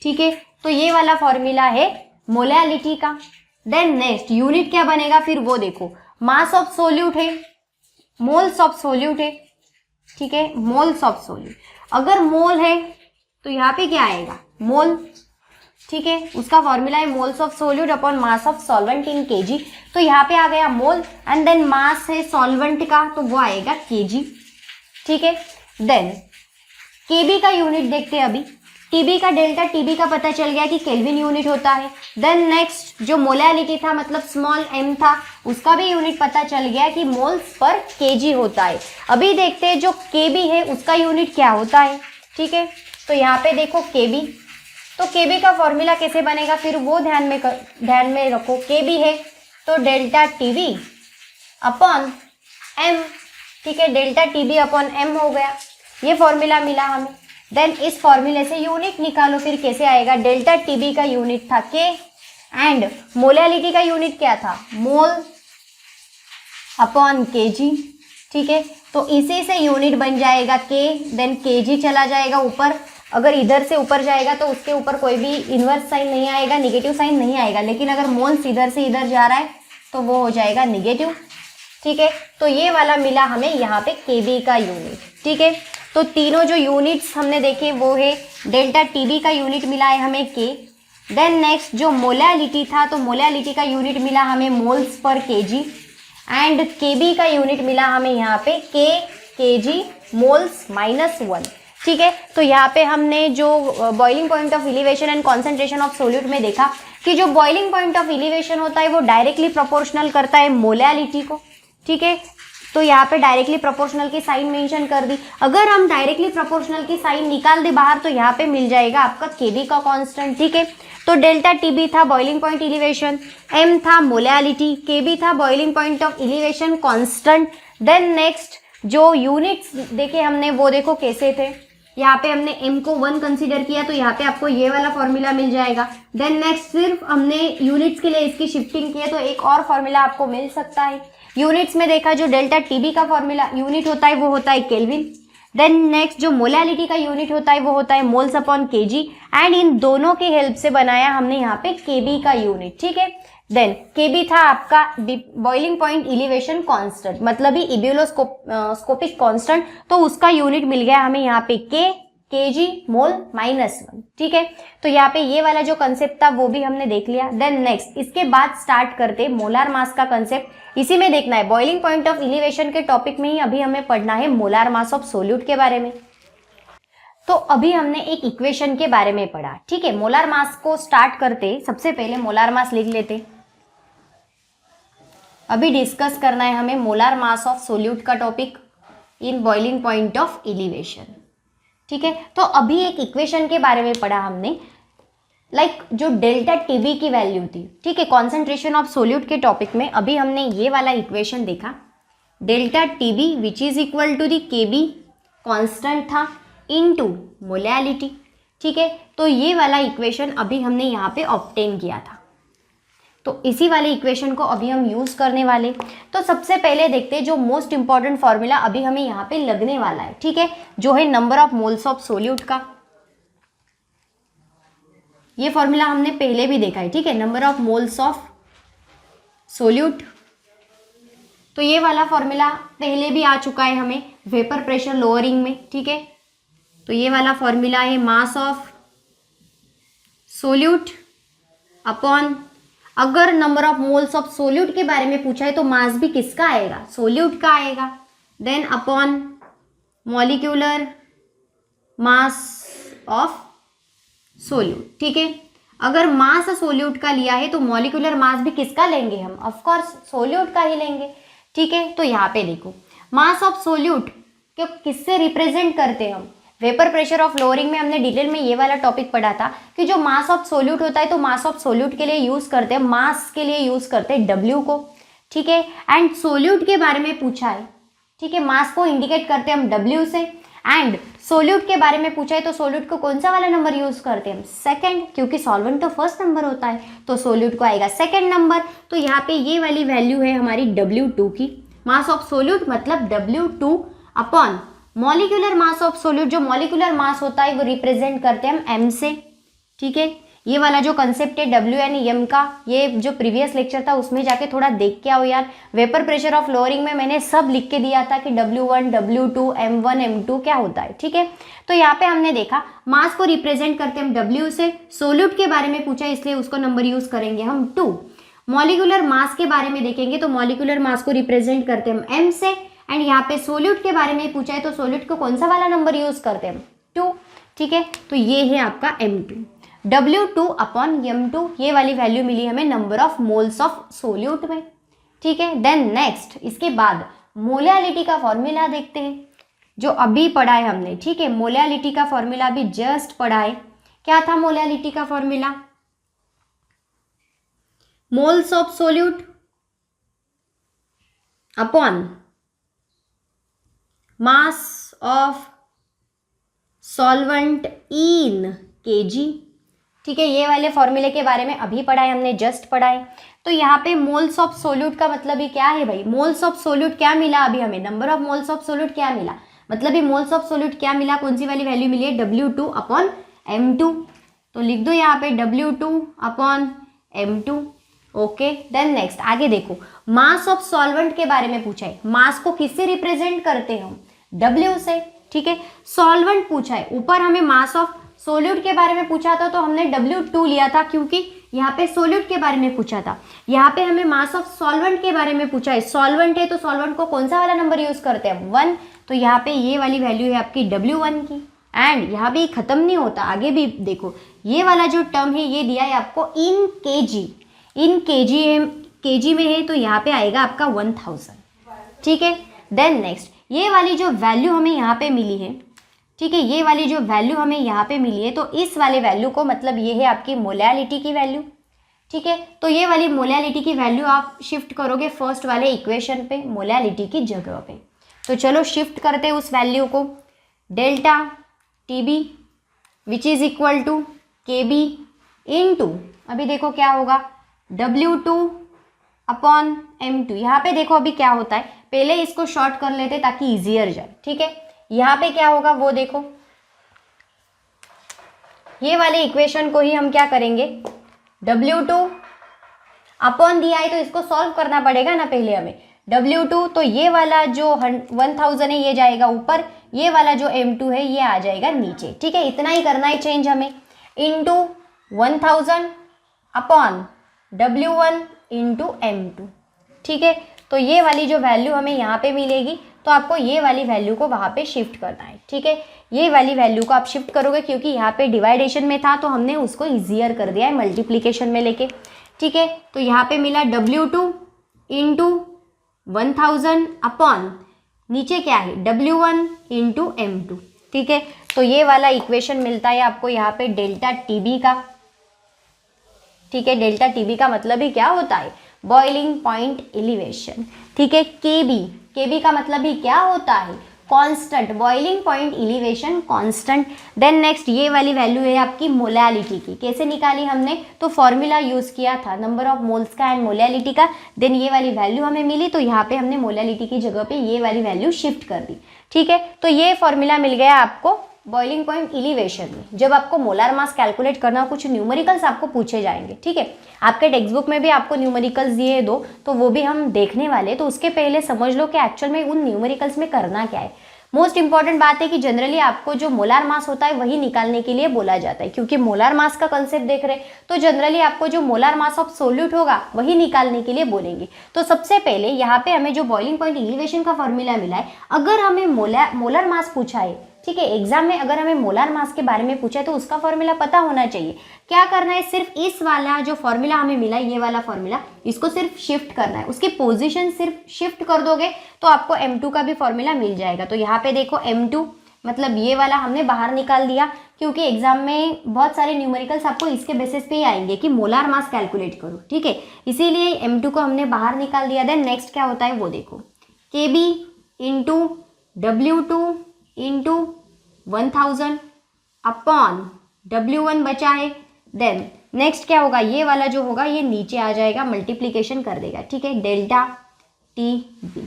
ठीक है, तो ये वाला फॉर्मूला है मोलैलिटी का। देन नेक्स्ट यूनिट क्या बनेगा फिर वो देखो, मास ऑफ सोल्यूट है, मोल्स ऑफ सोल्यूट है। ठीक है, मोल्स ऑफ सोल्यूट, अगर मोल है तो यहाँ पे क्या आएगा मोल। ठीक है, उसका फॉर्मूला है moles of solute upon mass of solvent in KG, तो यहाँ पे आ गया मोल एंड देन मास है सॉल्वेंट का तो वो आएगा केजी। ठीक है, देन केबी का यूनिट देखते हैं अभी। टीबी का डेल्टा टीबी का पता चल गया कि केल्विन यूनिट होता है। देन नेक्स्ट जो मोलैलिटी था मतलब स्मॉल m था, उसका भी यूनिट पता चल गया कि मोल्स पर केजी होता है। अभी देखते हैं जो केबी है उसका यूनिट क्या होता है। ठीक है, तो यहाँ पे देखो केबी, तो केबी का फॉर्मूला कैसे बनेगा फिर वो ध्यान में रखो। केबी है तो डेल्टा टीबी अपॉन m। ठीक है, डेल्टा टीबी अपॉन m हो गया, ये फॉर्मूला मिला हमें। देन इस फॉर्मूले से यूनिट निकालो फिर कैसे आएगा, डेल्टा टीबी का यूनिट था के एंड मोलैलिटी का यूनिट क्या था मोल अपॉन केजी। ठीक है, तो इसी से यूनिट बन जाएगा के, देन केजी चला जाएगा ऊपर। अगर इधर से ऊपर जाएगा तो उसके ऊपर कोई भी इन्वर्स साइन नहीं आएगा, निगेटिव साइन नहीं आएगा, लेकिन अगर मोल्स इधर से इधर जा रहा है तो वो हो जाएगा निगेटिव। ठीक है, तो ये वाला मिला हमें यहाँ पे केबी का यूनिट। ठीक है, तो तीनों जो यूनिट्स हमने देखे वो है डेल्टा टीबी का यूनिट मिला है हमें के। देन नेक्स्ट जो मोलैलिटी था तो मोलैलिटी का यूनिट मिला हमें मोल्स पर केजी एंड केबी का यूनिट मिला हमें यहाँ पे केजी मोल्स -1। ठीक है, तो यहाँ पे हमने जो boiling point of elevation and concentration of solute में देखा कि जो बॉइलिंग पॉइंट ऑफ एलिवेशन होता है वो डायरेक्टली प्रोपोर्शनल करता है मोलैलिटी को। ठीक है, तो यहाँ पे डायरेक्टली प्रोपोर्शनल की साइन मेंशन कर दी। अगर हम डायरेक्टली प्रोपोर्शनल की साइन निकाल दे बाहर तो यहाँ पे मिल जाएगा आपका केबी का कांस्टेंट, ठीक है। तो डेल्टा टीबी था बॉइलिंग पॉइंट एलिवेशन, एम था मोलैलिटी, केबी था boiling point of elevation constant. Then next जो यूनिट्स देखे हमने वो देखो कैसे थे, यहाँ पे हमने m को 1 कंसीडर किया तो यहाँ पे आपको ये वाला फॉर्मूला मिल जाएगा। देन नेक्स्ट सिर्फ हमने यूनिट्स के लिए इसकी शिफ्टिंग की है तो एक और फॉर्मूला आपको मिल सकता है। यूनिट्स में देखा जो डेल्टा टीबी का फॉर्मूला यूनिट होता है वो होता है केल्विन। देन नेक्स्ट जो मोलैलिटी का यूनिट होता है वो होता है moles upon KG, and in दोनों की हेल्प से बनाया हमने यहाँ पे केबी का यूनिट, ठीक है। देन केबी था आपका बॉइलिंग पॉइंट एलिवेशन कांस्टेंट, मतलब ही इब्यूलोस्कोपिक कांस्टेंट, तो उसका यूनिट मिल गया हमें यहाँ पे केजी मोल -1, ठीक है। तो यहाँ पे ये वाला जो कंसेप्ट था वो भी हमने देख लिया। देन नेक्स्ट इसके बाद स्टार्ट करते मोलार मास का कंसेप्ट। इसी में देखना है बॉइलिंग पॉइंट ऑफ एलिवेशन के टॉपिक में ही अभी हमें पढ़ना है मोलार मास ऑफ सोल्यूट के बारे में। तो अभी हमने एक इक्वेशन के बारे में पढ़ा, ठीक है। मोलार मास को स्टार्ट करते सबसे पहले मोलार मास लिख लेते। अभी डिस्कस करना है हमें मोलार मास ऑफ सोल्यूट का topic in boiling point of elevation, ठीक है। तो अभी एक इक्वेशन के बारे में पढ़ा हमने, लाइक जो डेल्टा टीबी की वैल्यू थी, ठीक है, कॉन्सेंट्रेशन ऑफ सोल्यूट के टॉपिक में अभी हमने ये वाला इक्वेशन देखा, delta TB which is equal to the KB constant था इनटू मोलैलिटी, ठीक है। तो ये वाला इक्वेशन अभी हमने यहाँ पे ऑब्टेन किया था, तो इसी वाले इक्वेशन को अभी हम यूज करने वाले। तो सबसे पहले देखते हैं जो मोस्ट इंपॉर्टेंट फॉर्मूला अभी हमें यहाँ पे लगने वाला है, ठीक है, जो है number of moles of solute का। ये फॉर्मूला हमने पहले भी देखा है, ठीक है, number of moles of solute. तो ये वाला फॉर्मूला पहले भी आ चुका है हमें वेपर प्रेशर लोअरिंग में, ठीक है। तो ये वाला फॉर्मूला है मास ऑफ सोल्यूट अपॉन, अगर number of moles of solute के बारे में पूछा है तो मास भी किसका आएगा, सोल्यूट का आएगा। Then upon molecular mass of solute, ठीक है। अगर मास सोल्यूट का लिया है तो मॉलिक्यूलर मास भी किसका लेंगे हम, ऑफ कोर्स सोल्यूट का ही लेंगे, ठीक है। तो यहाँ पे देखो मास ऑफ सोल्यूट को किससे रिप्रेजेंट करते हैं हम, वेपर प्रेशर ऑफ लोअरिंग में हमने डिटेल में ये वाला टॉपिक पढ़ा था कि जो मास ऑफ सोल्यूट होता है तो मास ऑफ सोल्यूट के लिए यूज करते हैं, मास के लिए यूज करते हैं W को, ठीक है। एंड सोल्यूट के बारे में पूछा है, ठीक है, मास को इंडिकेट करते हैं हम W से, एंड सोल्यूट के बारे में पूछा है तो सोल्यूट को कौन सा वाला नंबर यूज करते हैं हम, सेकंड, क्योंकि सॉल्वेंट तो फर्स्ट नंबर होता है तो सोल्यूट को आएगा सेकंड नंबर। तो यहाँ पे ये वाली वैल्यू है हमारी W2 की, मास ऑफ सोल्यूट मतलब W2 upon molecular mass of solute, जो मॉलिक्यूलर मास होता है वो रिप्रेजेंट करते हैं हम M से, ठीक है। ये वाला जो कंसेप्ट है WN का, ये जो प्रीवियस लेक्चर था उसमें जाके थोड़ा देख के आओ यार। वेपर प्रेशर ऑफ लोअरिंग में मैंने सब लिख के दिया था कि W1 W2 M1 M2 क्या होता है, ठीक है। तो यहाँ पे हमने देखा मास को रिप्रेजेंट करते हम W से, सोल्यूट के बारे में पूछा इसलिए उसको नंबर यूज करेंगे हम 2। मॉलिक्यूलर मास के बारे में देखेंगे तो मॉलिक्यूलर मास को रिप्रेजेंट करते हम M से, एंड यहाँ पे सोल्यूट के बारे में पूछा है तो सोल्यूट को कौन सा वाला नंबर यूज करते हैं हम 2, ठीक है। तो ये है आपका M2, W2 अपॉन M2, ये वाली वैल्यू मिली हमें number of moles of solute में, ठीक है। देन नेक्स्ट इसके बाद मोलैलिटी का फॉर्मूला देखते हैं जो अभी पढ़ा है हमने, ठीक है। मोलैलिटी का फॉर्मूला अभी जस्ट पढ़ा है। क्या था मोलैलिटी का formula, moles of solute upon mass of solvent in KG, ठीक है। ये वाले फॉर्मूले के बारे में अभी पढ़ा है हमने, जस्ट पढ़ा है। तो यहाँ पे मोल्स ऑफ सोल्यूट का मतलब ही क्या है भाई, मोल्स ऑफ सोल्यूट क्या मिला अभी हमें, number of moles of solute क्या मिला, मतलब ये मोल्स ऑफ सोल्यूट क्या मिला, कौन सी वाली वैल्यू मिली है, W2 अपॉन M2। तो लिख दो यहाँ पे W2 upon M2, okay. Then next आगे देखो मास ऑफ सॉल्वेंट के बारे में पूछा है, मास को किससे रिप्रेजेंट करते हैं हम, W से, ठीक है। सॉल्वेंट पूछा है, ऊपर हमें मास ऑफ सोल्यूट के बारे में पूछा था तो हमने W2 लिया था क्योंकि यहाँ पे सोल्यूट के बारे में पूछा था। यहाँ पे हमें मास ऑफ सॉल्वेंट के बारे में पूछा है, सॉल्वेंट है तो सॉल्वेंट को कौन सा वाला नंबर यूज करते हैं 1, तो यहाँ पे ये वाली वैल्यू है आपकी W1 की। एंड यहाँ पे खत्म नहीं होता, आगे भी देखो ये वाला जो टर्म है ये दिया है आपको इन केजी, इन केजी में है तो यहाँ पे आएगा आपका 1000, ठीक है। देन नेक्स्ट ये वाली जो वैल्यू हमें यहाँ पे मिली है, ठीक है, ये वाली जो वैल्यू हमें यहाँ पे मिली है, तो इस वाले वैल्यू को मतलब ये है आपकी मोलैलिटी की वैल्यू, ठीक है। तो ये वाली मोलैलिटी की वैल्यू आप शिफ्ट करोगे फर्स्ट वाले इक्वेशन पे मोलैलिटी की जगह पे। तो चलो शिफ्ट करते हैं उस वैल्यू को, delta TB which is equal to K B into, अभी देखो क्या होगा, W2 अपॉन M2। यहाँ पे देखो अभी क्या होता है, पहले इसको शॉर्ट कर लेते ताकि इजियर जाए, ठीक है। यहाँ पे क्या होगा वो देखो, ये वाले इक्वेशन को ही हम क्या करेंगे, W2 अपॉन दिया है तो इसको सॉल्व करना पड़ेगा ना पहले हमें, W2 तो ये वाला जो 1000 है ये जाएगा ऊपर, ये वाला जो M2 है ये आ जाएगा नीचे, ठीक है। इतना ही करना है चेंज हमें, into 1000 upon W1 into M2, ठीक है। तो ये वाली जो वैल्यू हमें यहाँ पे मिलेगी तो आपको ये वाली वैल्यू को वहाँ पे शिफ्ट करना है, ठीक है। ये वाली वैल्यू को आप शिफ्ट करोगे क्योंकि यहाँ पे डिवाइडेशन में था तो हमने उसको इजियर कर दिया है मल्टीप्लीकेशन में लेके, ठीक है। तो यहाँ पे मिला W2 इंटू 1000 अपॉन नीचे क्या है W1 इंटू M2, ठीक है। तो ये वाला इक्वेशन मिलता है आपको यहाँ पे डेल्टा टीबी का, ठीक है। डेल्टा टीबी का मतलब ही क्या होता है, बॉइलिंग पॉइंट एलिवेशन, ठीक है। केबी का मतलब ही क्या होता है, constant, boiling point elevation constant. Then next ये वाली वैल्यू है आपकी मोलैलिटी की, कैसे निकाली हमने, तो फॉर्मूला यूज किया था नंबर ऑफ मोल्स का एंड मोलैलिटी का। देन ये वाली वैल्यू हमें मिली तो यहाँ पे हमने मोलैलिटी की जगह पे ये वाली वैल्यू शिफ्ट कर दी, ठीक है। तो ये फॉर्मूला मिल गया आपको बॉइलिंग पॉइंट एलिवेशन में। जब आपको मोलार मास कैलकुलेट करना, कुछ न्यूमेरिकल्स आपको पूछे जाएंगे, ठीक है। आपके टेक्स्ट बुक में भी आपको न्यूमेरिकल्स दिए दो तो वो भी हम देखने वाले, तो उसके पहले समझ लो कि एक्चुअल में उन न्यूमेरिकल्स में करना क्या है। मोस्ट इंपॉर्टेंट बात है कि जनरली आपको जो मोलार मास होता है वही निकालने के लिए बोला जाता है, क्योंकि मोलार मास का कंसेप्ट देख रहे तो जनरली आपको जो मोलार मास ऑफ सोल्यूट होगा वही निकालने के लिए बोलेंगे। तो सबसे पहले यहाँ पे हमें जो बॉइलिंग पॉइंट एलिवेशन का फॉर्मूला मिला है, अगर हमें मोलर मास पूछा है, ठीक है, एग्जाम में अगर हमें मोलार मास के बारे में पूछा है तो उसका फॉर्मूला पता होना चाहिए। क्या करना है, सिर्फ इस वाला जो फॉर्मूला हमें मिला है, ये वाला फॉर्मूला, इसको सिर्फ शिफ्ट करना है, उसकी पोजीशन सिर्फ शिफ्ट कर दोगे तो आपको M2 का भी फॉर्मूला मिल जाएगा। तो यहाँ पे देखो M2 मतलब ये वाला हमने बाहर निकाल दिया, क्योंकि एग्जाम में बहुत सारे न्यूमेरिकल्स आपको इसके बेसिस पे ही आएंगे कि मोलार मास कैलकुलेट करो, ठीक है, इसीलिए M2 को हमने बाहर निकाल दिया। देन नेक्स्ट क्या होता है वो देखो, KB into W2 into 1000 upon W1 बचा है। देन नेक्स्ट क्या होगा, ये वाला जो होगा ये नीचे आ जाएगा, मल्टीप्लीकेशन कर देगा, ठीक है, डेल्टा TB।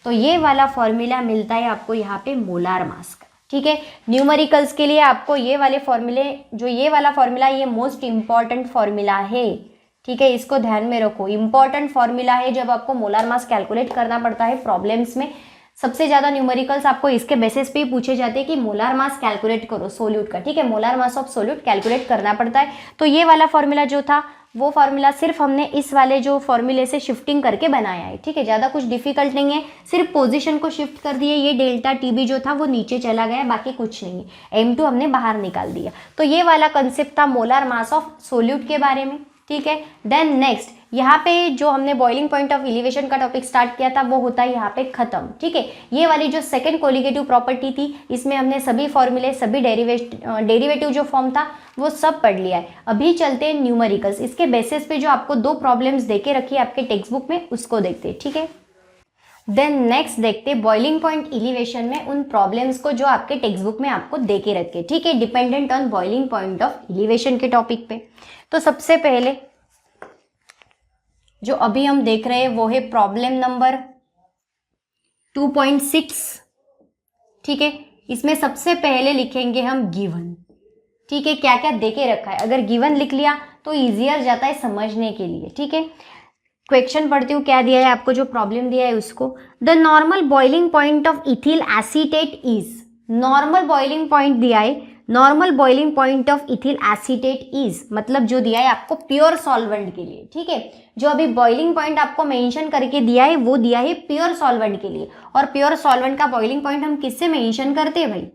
तो ये वाला फॉर्मूला मिलता है आपको यहाँ पे मोलार मास का, ठीक है। न्यूमेरिकल्स के लिए आपको ये वाले फॉर्मूले, जो ये वाला फॉर्मूला ये मोस्ट इंपॉर्टेंट फॉर्मूला है, ठीक है, इसको ध्यान में रखो, इंपॉर्टेंट फॉर्मूला है। जब आपको मोलार मास कैलकुलेट करना पड़ता है प्रॉब्लम्स में, सबसे ज़्यादा न्यूमेरिकल्स आपको इसके बेसिस पे ही पूछे जाते हैं कि मोलार मास कैलकुलेट करो सोल्यूट का, ठीक है, molar mass of solute calculate करना पड़ता है। तो ये वाला फॉर्मूला जो था वो फॉर्मूला सिर्फ हमने इस वाले जो फॉर्मूले से शिफ्टिंग करके बनाया है, ठीक है, ज़्यादा कुछ डिफिकल्ट नहीं है, सिर्फ पोजीशन को शिफ्ट कर दिए, ये डेल्टा TB जो था वो नीचे चला गया, बाकी कुछ नहीं है, M2 हमने बाहर निकाल दिया। तो ये वाला कंसेप्ट था मोलार मास ऑफ सोल्यूट के बारे में, ठीक है। देन नेक्स्ट यहाँ पे जो हमने बॉइलिंग पॉइंट ऑफ एलिवेशन का टॉपिक स्टार्ट किया था वो होता है यहाँ पे खत्म, ठीक है। ये वाली जो सेकंड कोलिगेटिव प्रॉपर्टी थी, इसमें हमने सभी फॉर्मूले, सभी डेरिवेटिव जो फॉर्म था वो सब पढ़ लिया है। अभी चलते हैं न्यूमेरिकल्स, इसके बेसिस पे जो आपको 2 प्रॉब्लम्स देके रखी है आपके टेक्स्ट बुक में उसको देखते हैं, ठीक है। देन नेक्स्ट देखते बॉइलिंग पॉइंट एलिवेशन में उन प्रॉब्लम्स को जो आपके टेक्स्ट बुक में आपको देके रखे, ठीक है, dependent on boiling point of elevation के टॉपिक पे। तो सबसे पहले जो अभी हम देख रहे हैं वो है प्रॉब्लम नंबर 2.6, ठीक है। इसमें सबसे पहले लिखेंगे हम गिवन, ठीक है, क्या क्या देके रखा है। अगर गिवन लिख लिया तो इजियर जाता है समझने के लिए, ठीक है। क्वेश्चन पढ़ती हूँ, क्या दिया है आपको, जो प्रॉब्लम दिया है उसको, the normal boiling point of ethyl acetate is, normal boiling point दिया है, normal boiling point of ethyl acetate is मतलब जो दिया है आपको प्योर सॉल्वेंट के लिए, ठीक है। जो अभी बॉइलिंग पॉइंट आपको मेंशन करके दिया है वो दिया है प्योर सॉल्वेंट के लिए, और प्योर सॉल्वेंट का बॉइलिंग पॉइंट हम किससे मेंशन करते हैं भाई,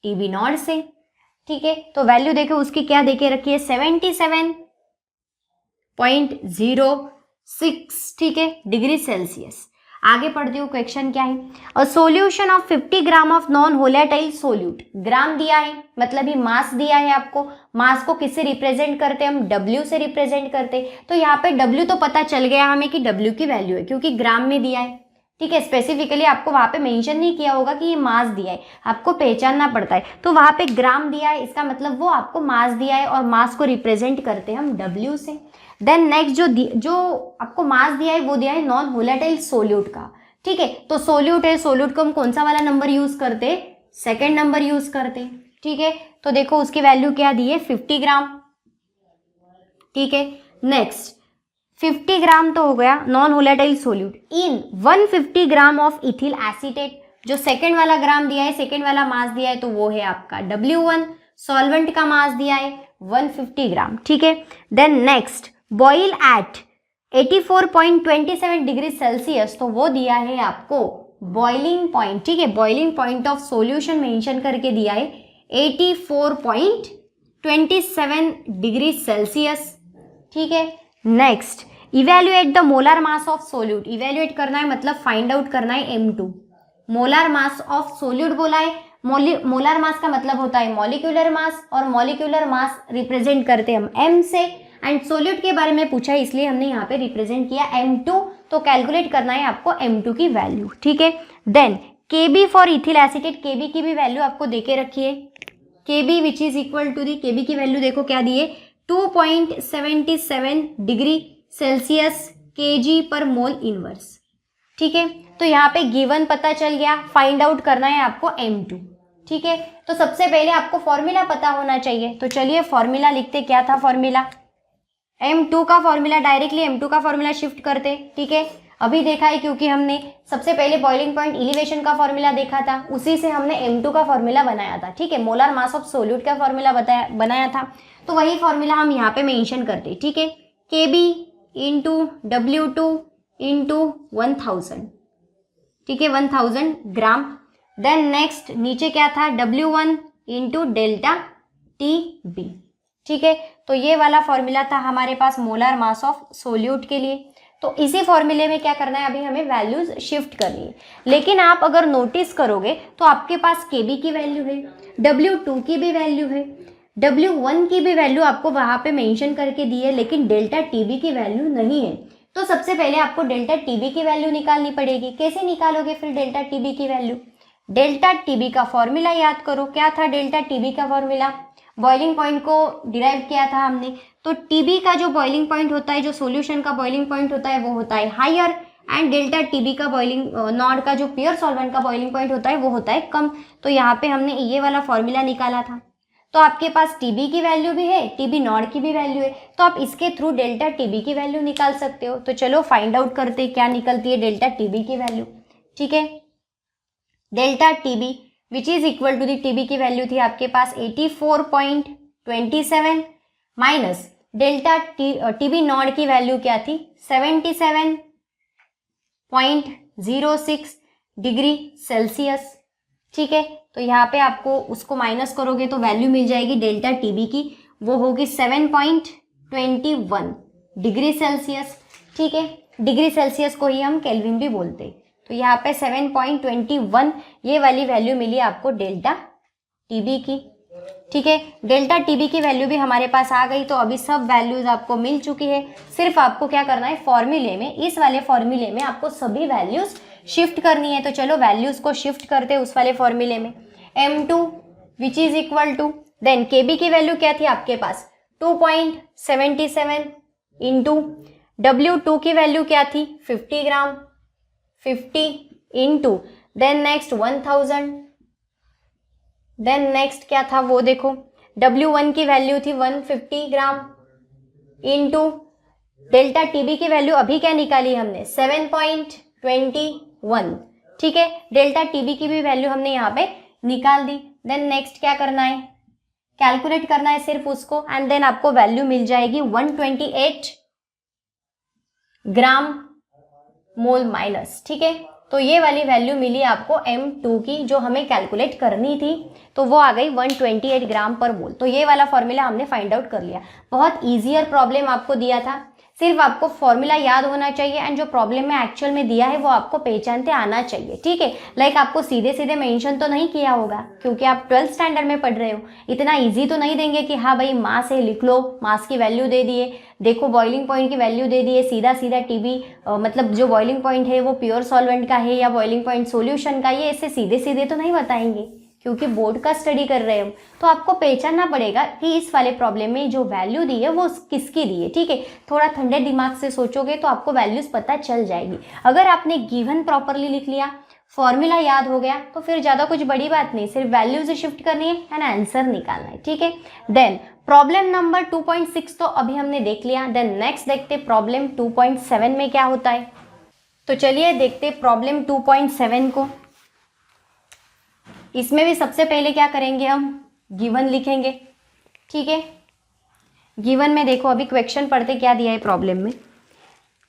TB0 से, ठीक है। तो वैल्यू देखो उसकी क्या देके रखी है, 77.06, ठीक है, डिग्री सेल्सियस। आगे पढ़ते हो क्वेश्चन क्या है। A solution of 50 gram of non volatile solute, gram दिया है मतलब ये मास दिया है आपको। मास को किससे रिप्रेजेंट करते हैं हम, W से रिप्रेजेंट करते। तो यहाँ पे W तो पता चल गया हमें कि W की वैल्यू है क्योंकि ग्राम में दिया है, ठीक है। स्पेसिफिकली आपको वहां पे मेंशन नहीं किया होगा कि ये मास दिया है, आपको पहचानना पड़ता है। तो वहां पे ग्राम दिया है, इसका मतलब वो आपको मास दिया है और मास को रिप्रेजेंट करते हैं हम W से। देन नेक्स्ट जो आपको मास दिया है वो दिया है नॉन वोलेटाइल सोल्यूट का, ठीक है। तो सोल्यूट है, सोल्यूट को हम कौन सा वाला नंबर यूज करते, सेकेंड नंबर यूज करते, ठीक है। तो देखो उसकी वैल्यू क्या दी है 50 ग्राम, ठीक है। नेक्स्ट 50 ग्राम तो हो गया non volatile solute in 150 gram of ethyl acetate. जो सेकेंड वाला ग्राम दिया है, सेकेंड वाला मास दिया है तो वो है आपका W1। सॉल्वेंट का मास दिया है 150 ग्राम, ठीक है। Then next boil at 84.27 degree Celsius, तो वो दिया है आपको बॉइलिंग पॉइंट, ठीक है। Boiling point of solution mention करके दिया है 84.27 डिग्री सेल्सियस, ठीक है। Next evaluate the molar mass of solute, evaluate करना है मतलब फाइंड आउट करना है M2। Molar mass of solute बोला है, मोलर मास का मतलब होता है मॉलिक्यूलर मास, और मॉलिक्यूलर मास रिप्रेजेंट करते हम M से, एंड सोल्यूट के बारे में पूछा है इसलिए हमने यहाँ पे रिप्रेजेंट किया M2। तो कैलकुलेट करना है आपको M2 की वैल्यू, ठीक है। Then Kb for ethyl acetate, Kb की भी वैल्यू आपको देके रखी है, Kb which is equal to the, Kb की वैल्यू देखो क्या दी है 2.77 डिग्री सेल्सियस Kg पर मोल इनवर्स, ठीक है। तो यहाँ पे गिवन पता चल गया, फाइंड आउट करना है आपको M2, ठीक है। तो सबसे पहले आपको फॉर्मूला पता होना चाहिए, तो चलिए फॉर्मूला लिखते। क्या था फॉर्मूला, M2 का फॉर्मूला, डायरेक्टली M2 का फॉर्मूला शिफ्ट करते, ठीक है। अभी देखा है क्योंकि हमने सबसे पहले बॉइलिंग पॉइंट एलिवेशन का फॉर्मूला देखा था, उसी से हमने M2 का फॉर्मूला बनाया था, ठीक है। मोलर मास ऑफ सोल्यूट का फॉर्मूला बनाया था, तो वही फॉर्मूला हम यहाँ पे मेंशन करते, ठीक है। Kb इंटू W2 इंटू 1000, ठीक है, 1000 ग्राम। देन नेक्स्ट नीचे क्या था W1 इंटू डेल्टा TB, ठीक है। तो ये वाला फॉर्मूला था हमारे पास मोलर मास ऑफ सोल्यूट के लिए। तो इसी फॉर्मूले में क्या करना है, अभी हमें वैल्यूज शिफ्ट करनी है। लेकिन आप अगर नोटिस करोगे तो आपके पास Kb की वैल्यू है, W2 की भी वैल्यू है, W1 की भी वैल्यू आपको वहां पे मेंशन करके दी है, लेकिन डेल्टा TB की वैल्यू नहीं है। तो सबसे पहले आपको डेल्टा TB की वैल्यू निकालनी पड़ेगी। कैसे निकालोगे फिर डेल्टा TB की वैल्यू, डेल्टा TB का फॉर्मूला याद करो। क्या था डेल्टा TB का फॉर्मूला, बॉइलिंग पॉइंट को डिराइव किया था हमने। तो TB का जो बॉइलिंग पॉइंट होता है, जो सॉल्यूशन का बॉइलिंग पॉइंट होता है वो होता है हायर, एंड डेल्टा TB का बॉइलिंग नॉट का जो प्योर सॉल्वेंट का बॉइलिंग पॉइंट होता है वो होता है कम। तो यहाँ पे हमने ये वाला फॉर्मूला निकाला था। तो आपके पास TB की वैल्यू भी है, TB नॉट की भी वैल्यू है, तो आप इसके थ्रू डेल्टा TB की वैल्यू निकाल सकते हो। तो चलो फाइंड आउट करते क्या निकलती है डेल्टा TB की वैल्यू, ठीक है। Delta TB which is equal to the, TB की वैल्यू थी आपके पास 84.27 माइनस डेल्टा TB नॉट की वैल्यू क्या थी 77.06 डिग्री सेल्सियस, ठीक है। तो यहाँ पे आपको उसको माइनस करोगे तो वैल्यू मिल जाएगी डेल्टा TB की, वो होगी 7.21 डिग्री सेल्सियस, ठीक है। डिग्री सेल्सियस को ही हम केल्विन भी बोलते हैं। तो यहाँ पे 7.21 ये वाली वैल्यू मिली आपको डेल्टा TB की, ठीक है। डेल्टा TB की वैल्यू भी हमारे पास आ गई। तो अभी सब वैल्यूज आपको मिल चुकी है, सिर्फ आपको क्या करना है फॉर्मूले में, इस वाले फॉर्मूले में आपको सभी वैल्यूज शिफ्ट करनी है। तो चलो वैल्यूज को शिफ्ट करते हैं उस वाले फॉर्मूले में। M2 which is equal to, then Kb की वैल्यू क्या थी आपके पास 2.77 इंटू W2 की वैल्यू क्या थी 50 gram, 50 into then next 1000, then next क्या था वो देखो W1 की वैल्यू थी 150 ग्राम इंटू डेल्टा TB की वैल्यू अभी क्या निकाली हमने 7.21, ठीक है। डेल्टा TB की भी वैल्यू हमने यहाँ पे निकाल दी। देन नेक्स्ट क्या करना है, कैलकुलेट करना है सिर्फ उसको, एंड देन आपको वैल्यू मिल जाएगी 128 ग्राम मोल माइनस, ठीक है। तो ये वाली वैल्यू मिली आपको M2 की, जो हमें कैलकुलेट करनी थी, तो वो आ गई 128 ग्राम पर मोल। तो ये वाला फॉर्मूला हमने फाइंड आउट कर लिया। बहुत ईजियर प्रॉब्लम आपको दिया था, सिर्फ आपको फॉर्मूला याद होना चाहिए एंड जो प्रॉब्लम में एक्चुअल में दिया है वो आपको पहचानते आना चाहिए, ठीक है। लाइक आपको सीधे सीधे मेंशन तो नहीं किया होगा क्योंकि आप 12th स्टैंडर्ड में पढ़ रहे हो, इतना इजी तो नहीं देंगे कि हाँ भाई मास है लिख लो, मास की वैल्यू दे दिए, देखो बॉइलिंग पॉइंट की वैल्यू दे दिए, सीधा सीधा टीबी मतलब जो बॉइलिंग पॉइंट है वो प्योर सॉल्वेंट का है या बॉइलिंग पॉइंट सॉल्यूशन का, ये ऐसे सीधे सीधे तो नहीं बताएंगे क्योंकि बोर्ड का स्टडी कर रहे हो। तो आपको पहचानना पड़ेगा कि इस वाले प्रॉब्लम में जो वैल्यू दी है वो किसकी दी है, ठीक है। थोड़ा ठंडे दिमाग से सोचोगे तो आपको वैल्यूज पता चल जाएगी। अगर आपने गिवन प्रॉपरली लिख लिया, फॉर्मूला याद हो गया, तो फिर ज़्यादा कुछ बड़ी बात नहीं, सिर्फ वैल्यूज शिफ्ट करनी है एंड आंसर निकालना है, ठीक है। देन प्रॉब्लम नंबर 2.6 तो अभी हमने देख लिया। देन नेक्स्ट देखते प्रॉब्लम 2.7 में क्या होता है। तो चलिए देखते प्रॉब्लम 2.7 को। इसमें भी सबसे पहले क्या करेंगे, हम गिवन लिखेंगे, ठीक है। गिवन में देखो अभी क्वेश्चन पढ़ते क्या दिया है प्रॉब्लम में।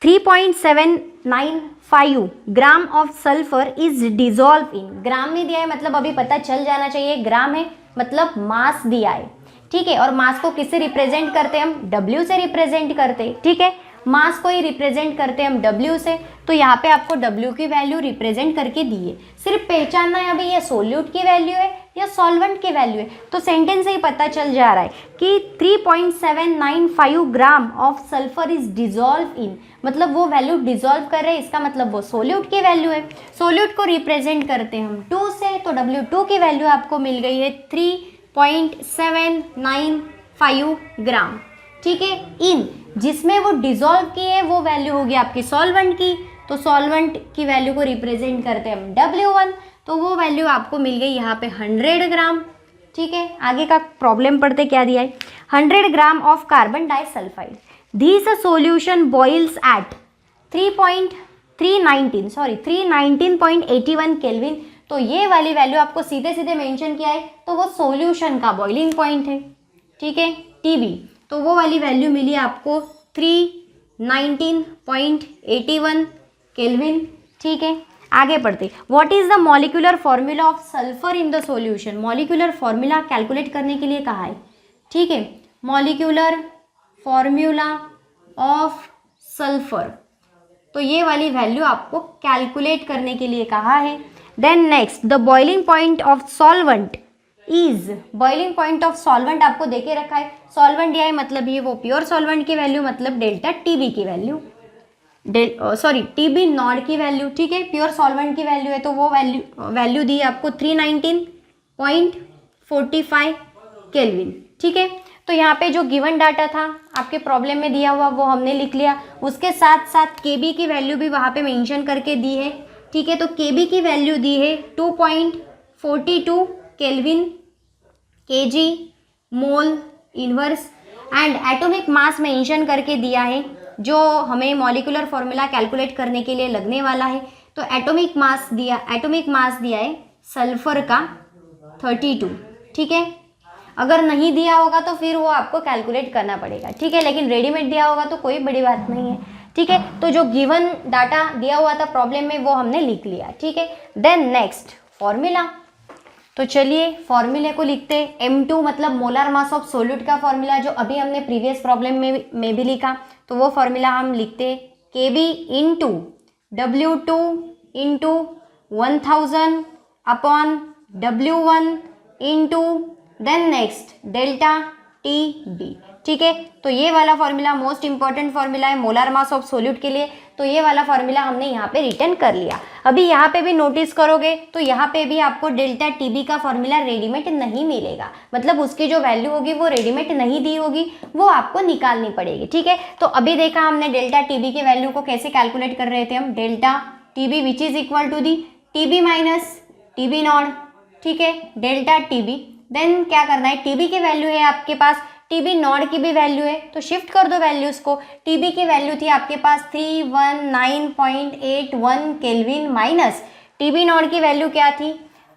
3.795 gram of sulphur is dissolve in, gram में दिया है मतलब अभी पता चल जाना चाहिए ग्राम है मतलब मास दिया है, ठीक है। और मास को किससे रिप्रेजेंट करते हैं, हम W से रिप्रेजेंट करते हैं, ठीक है। मास को ही रिप्रेजेंट करते हैं हम W से, तो यहाँ पे आपको W की वैल्यू रिप्रेजेंट करके दी है। सिर्फ पहचानना है अभी ये सोल्यूट की वैल्यू है या सॉल्वेंट की वैल्यू है, तो सेंटेंस से ही पता चल जा रहा है कि 3.795 gram of sulphur is dissolve इन, मतलब वो वैल्यू डिजॉल्व कर रहे हैं, इसका मतलब वो सोल्यूट की वैल्यू है। सोल्यूट को रिप्रेजेंट करते हैं हम 2 से, तो W2 की वैल्यू आपको मिल गई है 3.795 ग्राम, ठीक है। इन जिसमें वो डिजॉल्व की है वो वैल्यू होगी आपकी सॉल्वेंट की, तो सॉल्वेंट की वैल्यू को रिप्रेजेंट करते हैं हम W1, तो वो वैल्यू आपको मिल गई यहाँ पे 100 ग्राम, ठीक है। आगे का प्रॉब्लम पढ़ते क्या दिया है। 100 gram of carbon disulphide, this solution boils at 319.81 kelvin, तो ये वाली वैल्यू आपको सीधे सीधे मेंशन किया है, तो वो सॉल्यूशन का बॉइलिंग पॉइंट है, ठीक है, TB। तो वो वाली वैल्यू मिली आपको 319.81 केल्विन, ठीक है। आगे बढ़ते, what is the molecular formula of sulphur in the solution, molecular formula calculate करने के लिए कहा है, ठीक है। मॉलिक्यूलर फॉर्मूला ऑफ सल्फर, तो ये वाली वैल्यू आपको कैलकुलेट करने के लिए कहा है। Then next, the boiling point of solvent is, boiling point of solvent आपको देके रखा है, सॉल्वेंट दिया है मतलब ये वो प्योर सॉल्वेंट की वैल्यू मतलब डेल्टा TB की वैल्यू, TB नॉट की वैल्यू, ठीक है। प्योर सॉल्वेंट की वैल्यू है तो वो वैल्यू दी है आपको 319.45 केल्विन, ठीक है। तो यहाँ पे जो गिवन डाटा था आपके प्रॉब्लम में दिया हुआ वो हमने लिख लिया, उसके साथ साथ KB की वैल्यू भी वहाँ पे मेंशन करके दी है, ठीक है। तो KB की वैल्यू दी है 2.42 kelvin kg mole inverse, and atomic mass mention करके दिया है जो हमें मॉलिक्यूलर फॉर्मूला कैलकुलेट करने के लिए लगने वाला है। तो एटॉमिक मास दिया है सल्फर का 32, ठीक है। अगर नहीं दिया होगा तो फिर वो आपको कैलकुलेट करना पड़ेगा, ठीक है। लेकिन रेडीमेड दिया होगा तो कोई बड़ी बात नहीं है, ठीक है। तो जो गिवन डाटा दिया हुआ था प्रॉब्लम में वो हमने लिख लिया, ठीक है। देन नेक्स्ट फॉर्मूला, तो चलिए फॉर्मूले को लिखते हैं। M2 मतलब मोलर मास ऑफ सोल्यूट का फॉर्मूला जो अभी हमने प्रीवियस प्रॉब्लम में भी लिखा, तो वो फॉर्मूला हम लिखते हैं KB into W2 into 1000 upon W1 into then next delta TB, ठीक है। तो ये वाला फॉर्मूला मोस्ट इंपॉर्टेंट फॉर्मूला है मोलर मास ऑफ सोल्यूट के लिए, तो ये वाला फॉर्मूला हमने यहाँ पे रिटर्न कर लिया। अभी यहाँ पे भी नोटिस करोगे तो यहाँ पे भी आपको डेल्टा TB का फॉर्मूला रेडीमेड नहीं मिलेगा, मतलब उसकी जो वैल्यू होगी वो रेडीमेड नहीं दी होगी, वो आपको निकालनी पड़ेगी, ठीक है। तो अभी देखा हमने डेल्टा TB की वैल्यू को कैसे कैलकुलेट कर रहे थे हम, delta TB which is equal to the TB minus TB not, ठीक है, डेल्टा TB। देन क्या करना है, TB की वैल्यू है आपके पास, TB नॉट की भी वैल्यू है, तो शिफ्ट कर दो वैल्यूज को। TB की वैल्यू थी आपके पास 319.81 केल्विन माइनस TB नॉट की वैल्यू क्या थी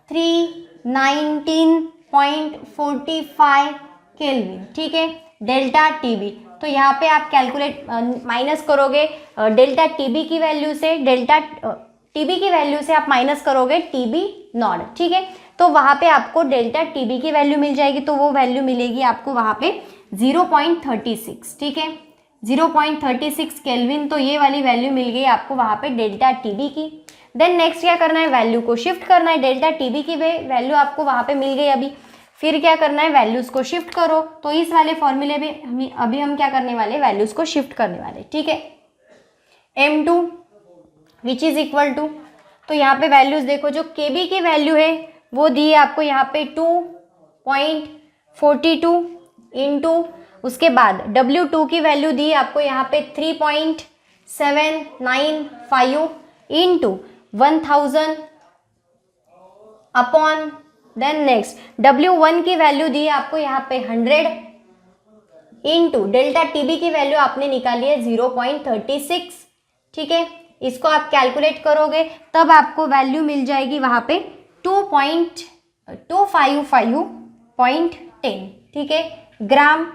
319.45 केल्विन, ठीक है, डेल्टा TB। तो यहाँ पे आप कैलकुलेट माइनस करोगे डेल्टा TB की वैल्यू से, डेल्टा TB की वैल्यू से आप माइनस करोगे TB नॉट, ठीक है। तो वहाँ पे आपको डेल्टा TB की वैल्यू मिल जाएगी, तो वो वैल्यू मिलेगी आपको वहाँ पे 0.36, ठीक है, 0.36 केल्विन, तो ये वाली वैल्यू मिल गई आपको वहाँ पे डेल्टा टीबी की। देन नेक्स्ट क्या करना है, वैल्यू को शिफ्ट करना है। डेल्टा टीबी की वैल्यू आपको वहाँ पे मिल गई अभी, फिर क्या करना है, वैल्यूज़ को शिफ्ट करो। तो इस वाले फॉर्मूले में अभी हम क्या करने वाले, वैल्यूज़ को शिफ्ट करने वाले, ठीक है। m2 which is equal to, तो यहाँ पे वैल्यूज़ देखो, जो kb की वैल्यू है वो दी है आपको यहाँ पे 2.42 इंटू, उसके बाद W2 की वैल्यू दी आपको यहाँ पे 3.795 into 1000 upon, then next W1 की वैल्यू दी है आपको यहाँ पे 100 इंटू डेल्टा टीबी की वैल्यू आपने निकाली है 0.36, ठीक है। इसको आप कैलकुलेट करोगे तब आपको वैल्यू मिल जाएगी वहाँ पे 2.255.10, ठीक है, ग्राम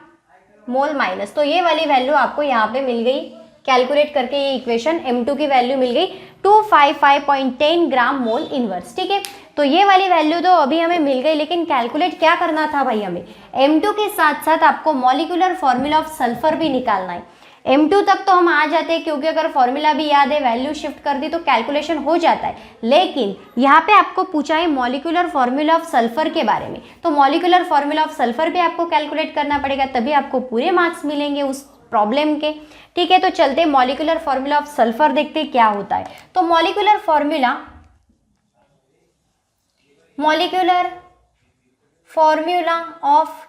मोल माइनस। तो ये वाली वैल्यू आपको यहाँ पे मिल गई कैलकुलेट करके, ये इक्वेशन m2 की वैल्यू मिल गई 255.10 ग्राम मोल इनवर्स, ठीक है। तो ये वाली वैल्यू तो अभी हमें मिल गई, लेकिन कैलकुलेट क्या करना था भाई, हमें m2 के साथ साथ आपको मॉलिक्यूलर फॉर्मूला ऑफ सल्फर भी निकालना है। m2 तक तो हम आ जाते हैं क्योंकि अगर फॉर्मूला भी याद है, वैल्यू शिफ्ट कर दी तो कैलकुलेशन हो जाता है, लेकिन यहाँ पे आपको पूछा है मॉलिक्यूलर फॉर्मूला ऑफ सल्फर के बारे में, तो मॉलिक्यूलर फॉर्मूला ऑफ सल्फर भी आपको कैलकुलेट करना पड़ेगा, तभी आपको पूरे मार्क्स मिलेंगे उस प्रॉब्लम के, ठीक है। तो चलते मॉलिक्यूलर फॉर्मूला ऑफ सल्फर देखते क्या होता है। तो मॉलिक्यूलर फॉर्मूला ऑफ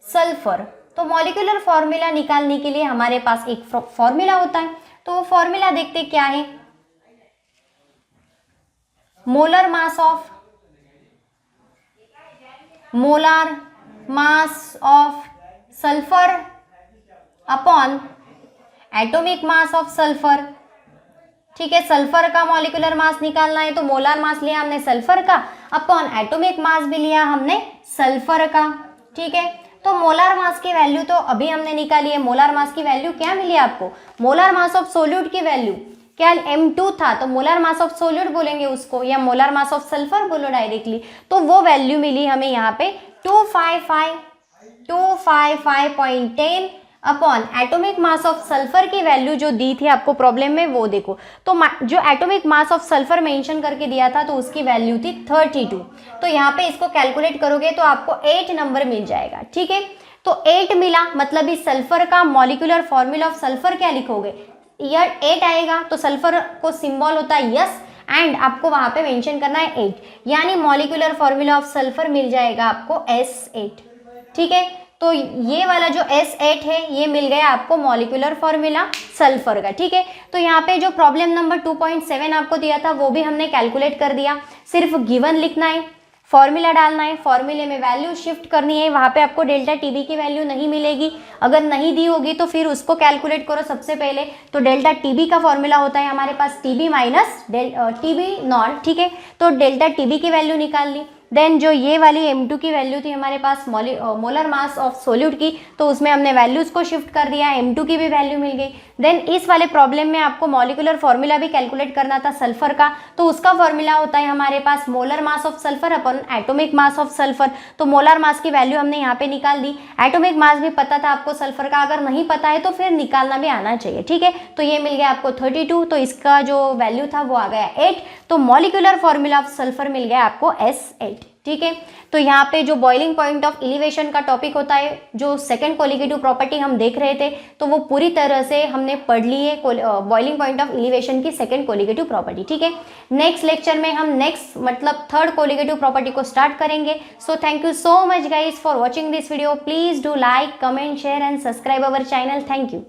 सल्फर, तो मॉलिक्यूलर फॉर्मूला निकालने के लिए हमारे पास एक फॉर्मूला होता है, तो वो फॉर्मूला देखते क्या है, molar mass of sulphur upon atomic mass of sulphur, ठीक है। सल्फर का मॉलिक्यूलर मास निकालना है तो मोलर मास लिया हमने सल्फर का, अपॉन एटॉमिक मास भी लिया हमने सल्फर का, ठीक है। तो मोलर मास की वैल्यू तो अभी हमने निकाली है। मोलर मास की वैल्यू क्या मिली आपको, मोलर मास ऑफ सोल्यूट की वैल्यू क्या m2 था, तो मोलर मास ऑफ सोल्यूट बोलेंगे उसको, या मोलर मास ऑफ सल्फर बोलो डायरेक्टली, तो वो वैल्यू मिली हमें यहाँ पे 255.10 upon atomic mass of sulphur की वैल्यू जो दी थी आपको प्रॉब्लम में, वो देखो, तो जो atomic mass of sulphur mention करके दिया था तो उसकी वैल्यू थी 32, तो यहाँ पे इसको कैलकुलेट करोगे तो आपको 8 नंबर मिल जाएगा, ठीक है। तो 8 मिला, मतलब इस सल्फर का मॉलिक्यूलर फॉर्मूला ऑफ सल्फर क्या लिखोगे, यार 8 आएगा, तो सल्फर को सिंबल होता है यस, एंड आपको वहां पे मेंशन करना है 8, यानी मॉलिक्यूलर फॉर्मूला ऑफ सल्फर मिल जाएगा आपको S8, ठीक है। तो ये वाला जो S8 है ये मिल गया आपको मॉलिक्यूलर फॉर्मूला सल्फर का, ठीक है। तो यहाँ पे जो प्रॉब्लम नंबर 2.7 आपको दिया था वो भी हमने कैलकुलेट कर दिया, सिर्फ गिवन लिखना है, फॉर्मूला डालना है, फॉर्मूले में वैल्यू शिफ्ट करनी है, वहाँ पे आपको डेल्टा टीबी की वैल्यू नहीं मिलेगी, अगर नहीं दी होगी तो फिर उसको कैलकुलेट करो सबसे पहले। तो डेल्टा टीबी का फॉर्मूला होता है हमारे पास टीबी माइनस टीबी नॉट, ठीक है। तो डेल्टा टीबी की वैल्यू निकाल ली, देन जो ये वाली m2 की वैल्यू थी हमारे पास मोलर मास ऑफ सोल्यूट की, तो उसमें हमने वैल्यूज़ को शिफ्ट कर दिया, m2 की भी वैल्यू मिल गई। देन इस वाले प्रॉब्लम में आपको मॉलिक्यूलर फॉर्मूला भी कैलकुलेट करना था सल्फर का, तो उसका फॉर्मूला होता है हमारे पास मोलर मास ऑफ सल्फर अपन एटॉमिक मास ऑफ सल्फर। तो मोलर मास की वैल्यू हमने यहाँ पे निकाल दी, एटॉमिक मास भी पता था आपको सल्फर का, अगर नहीं पता है तो फिर निकालना भी आना चाहिए, ठीक है। तो ये मिल गया आपको 32, तो इसका जो वैल्यू था वो आ गया 8, तो मॉलिक्यूलर फॉर्मूला ऑफ सल्फर मिल गया आपको S8, ठीक है। तो यहाँ पे जो बॉइलिंग पॉइंट ऑफ एलिवेशन का टॉपिक होता है, जो सेकंड कोलिगेटिव प्रॉपर्टी हम देख रहे थे, तो वो पूरी तरह से हमने पढ़ ली है बॉइलिंग पॉइंट ऑफ एलिवेशन की सेकंड कोलिगेटिव प्रॉपर्टी, ठीक है। नेक्स्ट लेक्चर में हम नेक्स्ट मतलब थर्ड कोलिगेटिव प्रॉपर्टी को स्टार्ट करेंगे। So thank you so much guys for watching this video, please do like, comment, share and subscribe our channel. Thank you.